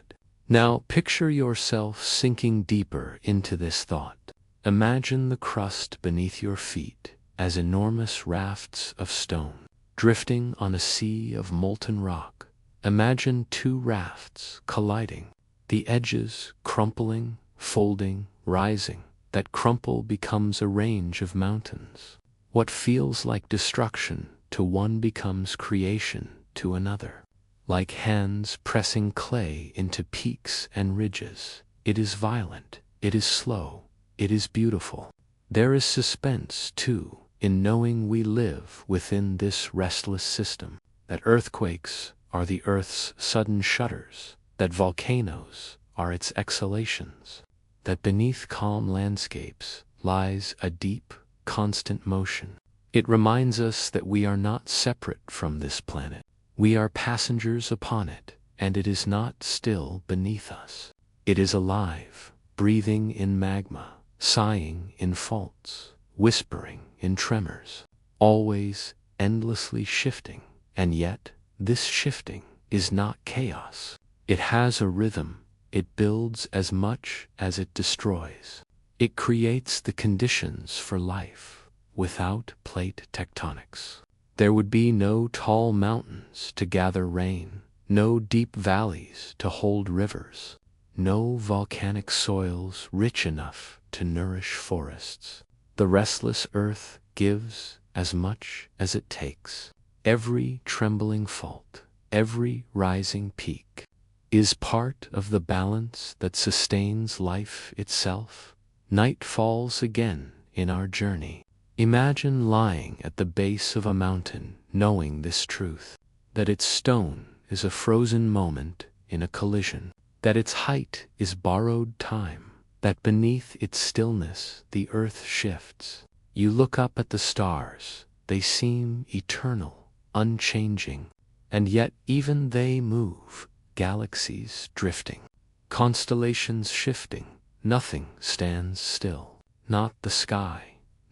Now picture yourself sinking deeper into this thought. Imagine the crust beneath your feet as enormous rafts of stone, drifting on a sea of molten rock. Imagine two rafts colliding, the edges crumpling, folding, rising. That crumple becomes a range of mountains. What feels like destruction to one becomes creation to another. Like hands pressing clay into peaks and ridges, it is violent, it is slow, it is beautiful. There is suspense, too, in knowing we live within this restless system, that earthquakes are the earth's sudden shudders, that volcanoes are its exhalations, that beneath calm landscapes lies a deep, constant motion. It reminds us that we are not separate from this planet. We are passengers upon it, and it is not still beneath us. It is alive, breathing in magma, sighing in faults, whispering in tremors, always endlessly shifting. And yet, this shifting is not chaos. It has a rhythm. It builds as much as it destroys. It creates the conditions for life. Without plate tectonics, there would be no tall mountains to gather rain, no deep valleys to hold rivers, no volcanic soils rich enough to nourish forests. The restless earth gives as much as it takes. Every trembling fault, every rising peak, is part of the balance that sustains life itself. Night falls again in our journey. Imagine lying at the base of a mountain, knowing this truth, that its stone is a frozen moment in a collision, that its height is borrowed time, that beneath its stillness the earth shifts. You look up at the stars, they seem eternal, unchanging, and yet even they move, galaxies drifting, constellations shifting. Nothing stands still, not the sky,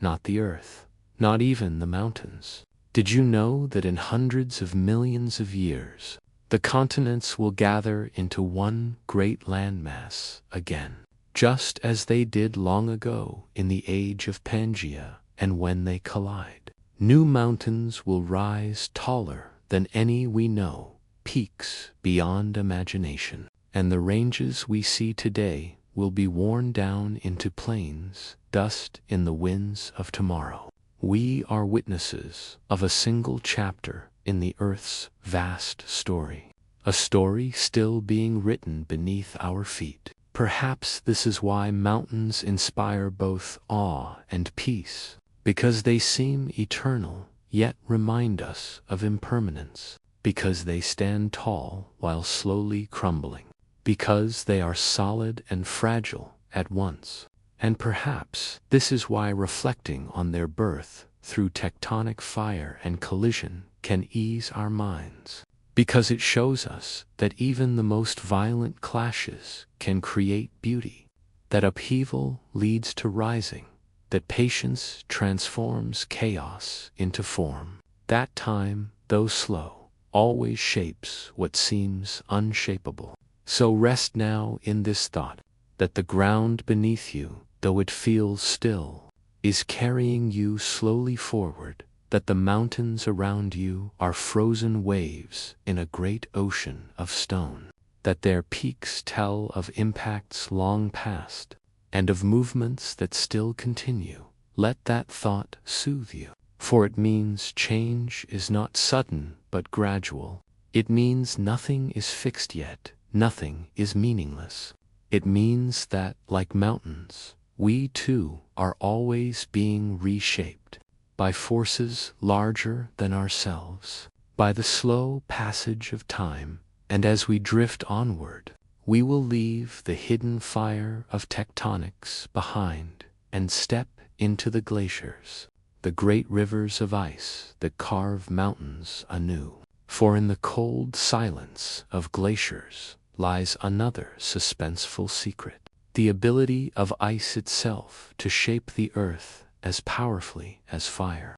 not the earth, not even the mountains. Did you know that in hundreds of millions of years, the continents will gather into one great landmass again, just as they did long ago in the age of Pangaea, and when they collide, new mountains will rise taller than any we know, peaks beyond imagination, and the ranges we see today will be worn down into plains, dust in the winds of tomorrow. We are witnesses of a single chapter in the earth's vast story, a story still being written beneath our feet. Perhaps this is why mountains inspire both awe and peace, because they seem eternal, yet remind us of impermanence, because they stand tall while slowly crumbling, because they are solid and fragile at once. And perhaps this is why reflecting on their birth through tectonic fire and collision can ease our minds, because it shows us that even the most violent clashes can create beauty, that upheaval leads to rising, that patience transforms chaos into form, that time, though slow, always shapes what seems unshapable. So rest now in this thought, that the ground beneath you, though it feels still, is carrying you slowly forward, that the mountains around you are frozen waves in a great ocean of stone, that their peaks tell of impacts long past, and of movements that still continue. Let that thought soothe you, for it means change is not sudden but gradual. It means nothing is fixed yet, nothing is meaningless. It means that, like mountains, we too are always being reshaped by forces larger than ourselves, by the slow passage of time, and as we drift onward, We will leave the hidden fire of tectonics behind and step into the glaciers, the great rivers of ice that carve mountains anew. For in the cold silence of glaciers lies another suspenseful secret, the ability of ice itself to shape the earth as powerfully as fire.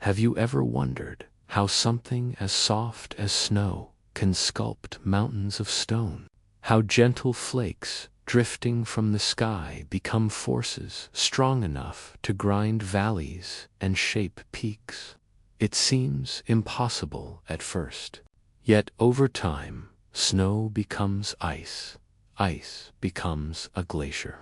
Have you ever wondered how something as soft as snow can sculpt mountains of stone? How gentle flakes drifting from the sky become forces strong enough to grind valleys and shape peaks? It seems impossible at first. Yet over time, snow becomes ice, ice becomes a glacier.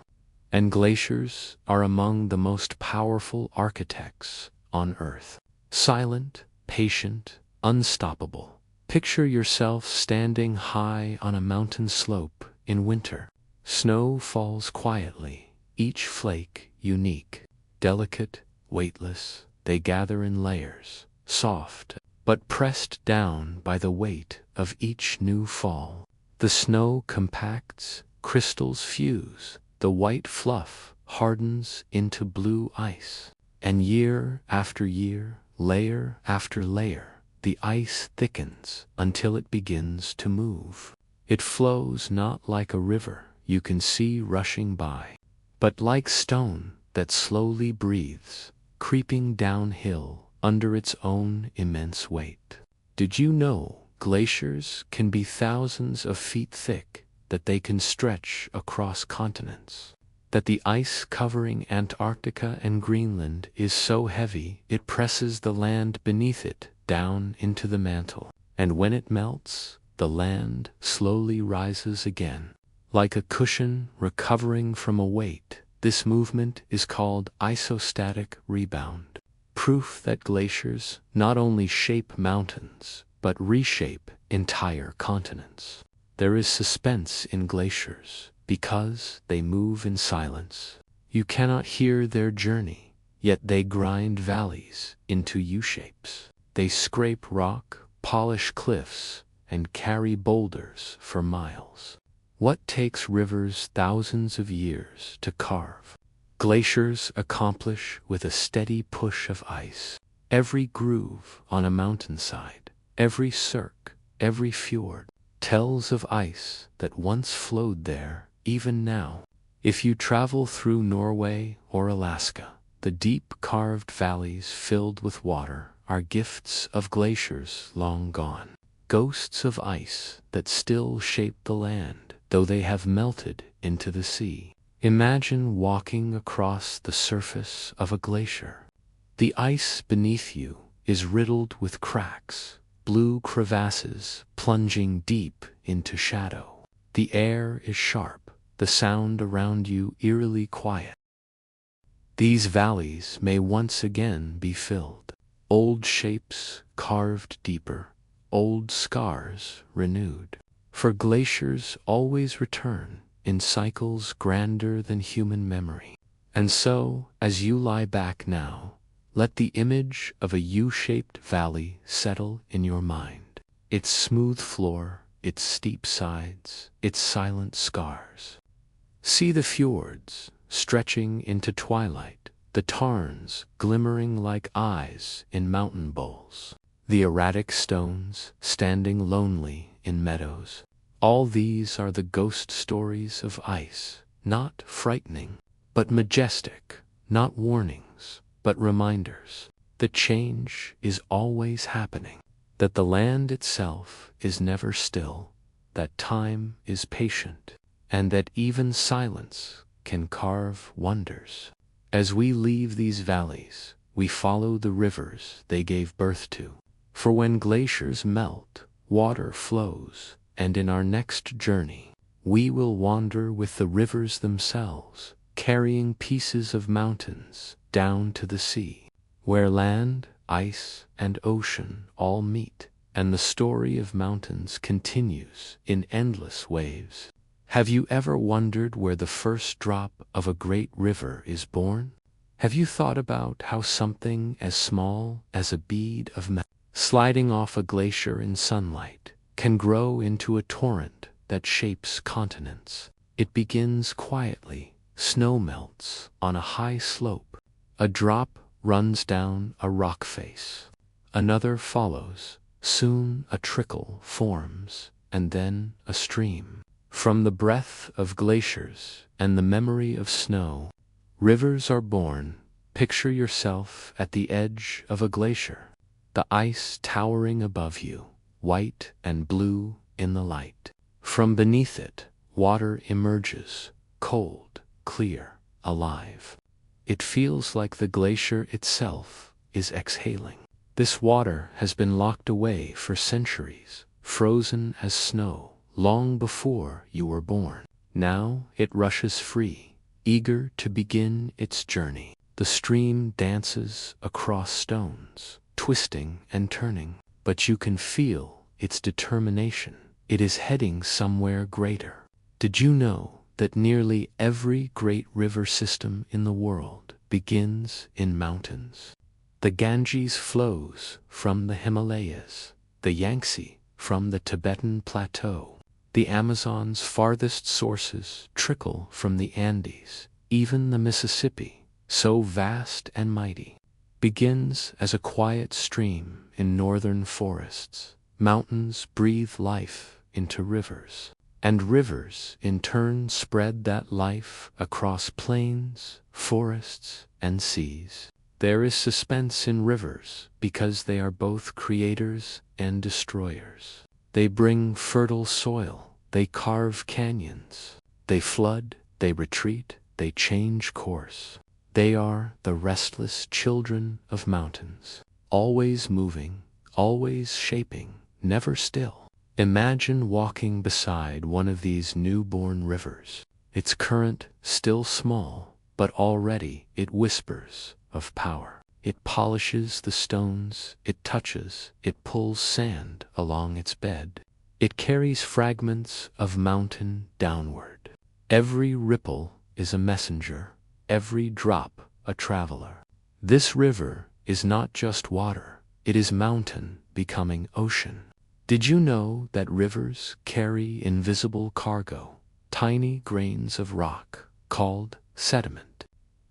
And glaciers are among the most powerful architects on Earth. Silent, patient, unstoppable. Picture yourself standing high on a mountain slope in winter. Snow falls quietly, each flake unique. Delicate, weightless, they gather in layers, soft, but pressed down by the weight of each new fall. The snow compacts, crystals fuse, the white fluff hardens into blue ice. And year after year, layer after layer, the ice thickens until it begins to move. It flows not like a river you can see rushing by, but like stone that slowly breathes, creeping downhill under its own immense weight. Did you know glaciers can be thousands of feet thick, that they can stretch across continents? That the ice covering Antarctica and Greenland is so heavy it presses the land beneath it down into the mantle, and when it melts, the land slowly rises again, like a cushion recovering from a weight. This movement is called isostatic rebound, proof that glaciers not only shape mountains, but reshape entire continents. There is suspense in glaciers, because they move in silence. You cannot hear their journey, yet they grind valleys into U-shapes. They scrape rock, polish cliffs, and carry boulders for miles. What takes rivers thousands of years to carve, glaciers accomplish with a steady push of ice. Every groove on a mountainside, every cirque, every fjord, tells of ice that once flowed there, even now. If you travel through Norway or Alaska, the deep carved valleys filled with water are gifts of glaciers long gone, ghosts of ice that still shape the land, though they have melted into the sea. Imagine walking across the surface of a glacier. The ice beneath you is riddled with cracks, blue crevasses plunging deep into shadow. The air is sharp, the sound around you eerily quiet. These valleys may once again be filled, old shapes carved deeper, old scars renewed. For glaciers always return in cycles grander than human memory. And so, as you lie back now, let the image of a U-shaped valley settle in your mind. Its smooth floor, its steep sides, its silent scars. See the fjords stretching into twilight, the tarns glimmering like eyes in mountain bowls, the erratic stones standing lonely in meadows. All these are the ghost stories of ice, not frightening, but majestic, not warnings, but reminders. That change is always happening, that the land itself is never still, that time is patient, and that even silence can carve wonders. As we leave these valleys, we follow the rivers they gave birth to. For when glaciers melt, water flows, and in our next journey, we will wander with the rivers themselves, carrying pieces of mountains down to the sea, where land, ice, and ocean all meet, and the story of mountains continues in endless waves. Have you ever wondered where the first drop of a great river is born? Have you thought about how something as small as a bead of metal sliding off a glacier in sunlight can grow into a torrent that shapes continents. It begins quietly. Snow melts on a high slope. A drop runs down a rock face. Another follows. Soon a trickle forms, and then a stream. From the breath of glaciers and the memory of snow, rivers are born. Picture yourself at the edge of a glacier, the ice towering above you, white and blue in the light. From beneath it, water emerges, cold, clear, alive. It feels like the glacier itself is exhaling. This water has been locked away for centuries, frozen as snow, long before you were born. Now it rushes free, eager to begin its journey. The stream dances across stones, twisting and turning, but you can feel its determination. It is heading somewhere greater. Did you know that nearly every great river system in the world begins in mountains? The Ganges flows from the Himalayas, the Yangtze from the Tibetan Plateau. The Amazon's farthest sources trickle from the Andes. Even the Mississippi, so vast and mighty, begins as a quiet stream in northern forests. Mountains breathe life into rivers, and rivers in turn spread that life across plains, forests, and seas. There is suspense in rivers because they are both creators and destroyers. They bring fertile soil, they carve canyons, they flood, they retreat, they change course. They are the restless children of mountains, always moving, always shaping, never still. Imagine walking beside one of these newborn rivers. Its current still small, but already it whispers of power. It polishes the stones it touches, it pulls sand along its bed. It carries fragments of mountain downward. Every ripple is a messenger, every drop a traveler. This river is not just water, it is mountain becoming ocean. Did you know that rivers carry invisible cargo, tiny grains of rock called sediment?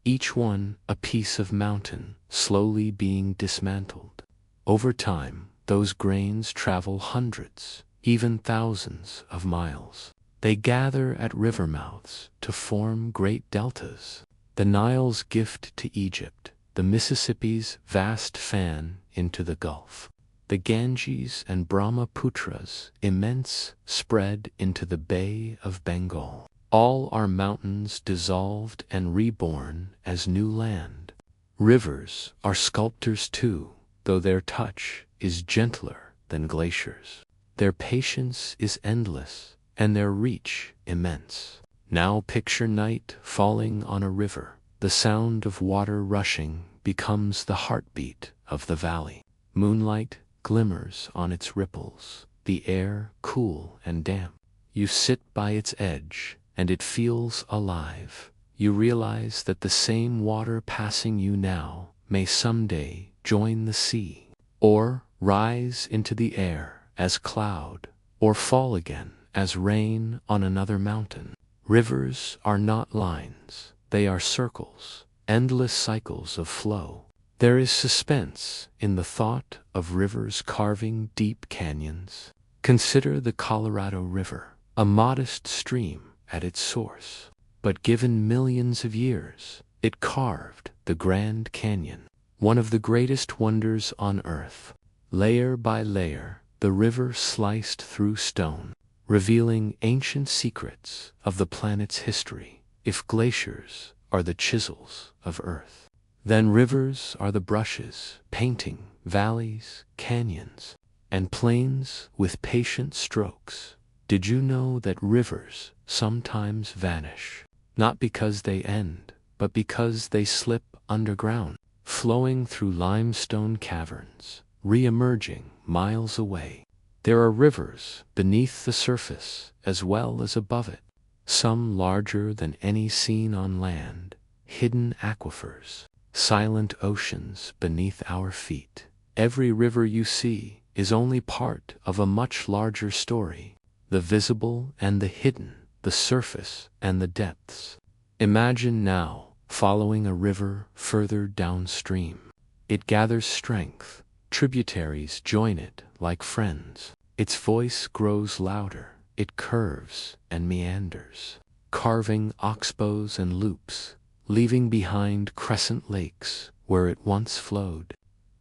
Each one a piece of mountain slowly being dismantled. Over time, those grains travel hundreds, even thousands of miles. They gather at river mouths to form great deltas. The Nile's gift to Egypt, the Mississippi's vast fan into the Gulf, the Ganges and Brahmaputra's immense spread into the Bay of Bengal. All are mountains dissolved and reborn as new land. Rivers are sculptors too, though their touch is gentler than glaciers. Their patience is endless, and their reach immense. Now picture night falling on a river. The sound of water rushing becomes the heartbeat of the valley. Moonlight glimmers on its ripples, the air cool and damp. You sit by its edge, and it feels alive. You realize that the same water passing you now may someday join the sea, or rise into the air as cloud, or fall again as rain on another mountain. Rivers are not lines, they are circles, endless cycles of flow. There is suspense in the thought of rivers carving deep canyons. Consider the Colorado River, a modest stream at its source, but given millions of years, it carved the Grand Canyon, one of the greatest wonders on Earth. Layer by layer, the river sliced through stone, revealing ancient secrets of the planet's history. If glaciers are the chisels of Earth, then rivers are the brushes, painting valleys, canyons, and plains with patient strokes. Did you know that rivers sometimes vanish, not because they end, but because they slip underground, flowing through limestone caverns, re-emerging miles away? There are rivers beneath the surface as well as above it, some larger than any seen on land, hidden aquifers, silent oceans beneath our feet. Every river you see is only part of a much larger story. the visible and the hidden, the surface and the depths. Imagine now following a river further downstream. It gathers strength, tributaries join it like friends. Its voice grows louder, it curves and meanders, carving oxbows and loops, leaving behind crescent lakes where it once flowed.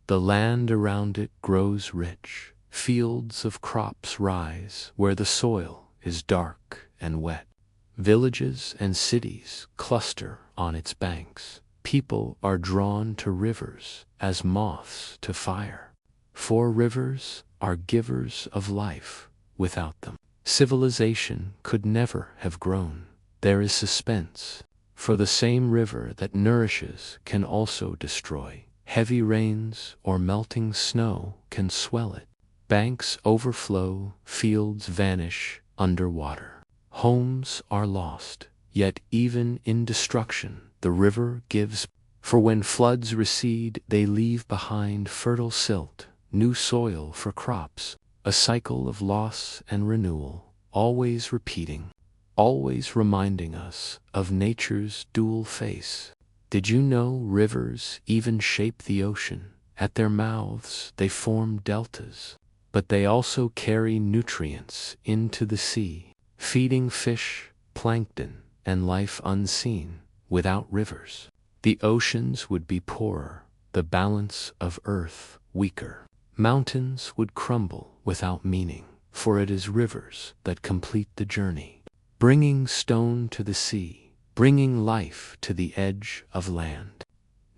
The land around it grows rich, fields of crops rise where the soil is dark and wet. Villages and cities cluster on its banks. People are drawn to rivers as moths to fire. For rivers are givers of life. Without them, civilization could never have grown. There is suspense, for the same river that nourishes can also destroy. Heavy rains or melting snow can swell it. Banks overflow, fields vanish underwater. Homes are lost, yet even in destruction, the river gives. For when floods recede, they leave behind fertile silt, new soil for crops, a cycle of loss and renewal, always repeating, always reminding us of nature's dual face. Did you know rivers even shape the ocean? At their mouths, they form deltas, but they also carry nutrients into the sea, feeding fish, plankton, and life unseen. Without rivers, the oceans would be poorer, the balance of earth weaker. Mountains would crumble without meaning, for it is rivers that complete the journey, bringing stone to the sea, bringing life to the edge of land.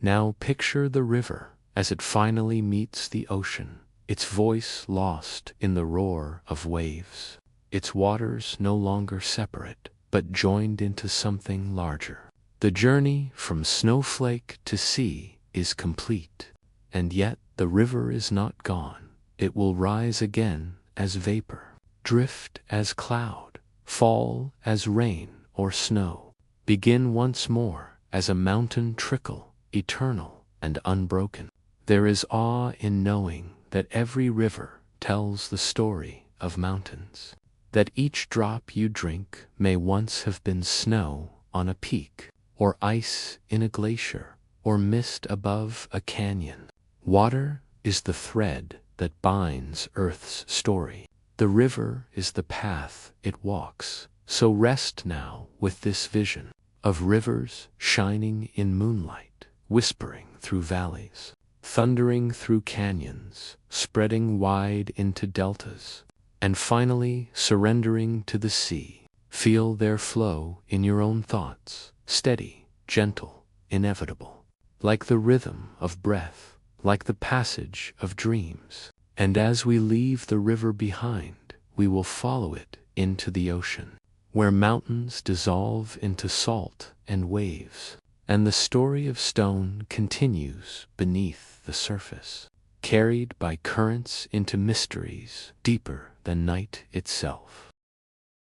Now picture the river as it finally meets the ocean, its voice lost in the roar of waves. Its waters no longer separate, but joined into something larger. The journey from snowflake to sea is complete, and yet the river is not gone. It will rise again as vapor, drift as cloud, fall as rain or snow, begin once more as a mountain trickle, eternal and unbroken. There is awe in knowing that every river tells the story of mountains, that each drop you drink may once have been snow on a peak, or ice in a glacier, or mist above a canyon. Water is the thread that binds Earth's story. The river is the path it walks. So rest now with this vision of rivers shining in moonlight, whispering through valleys, thundering through canyons, spreading wide into deltas, and finally surrendering to the sea. Feel their flow in your own thoughts, steady, gentle, inevitable, like the rhythm of breath, like the passage of dreams. And as we leave the river behind, we will follow it into the ocean, where mountains dissolve into salt and waves, and the story of stone continues beneath the surface, carried by currents into mysteries deeper than night itself.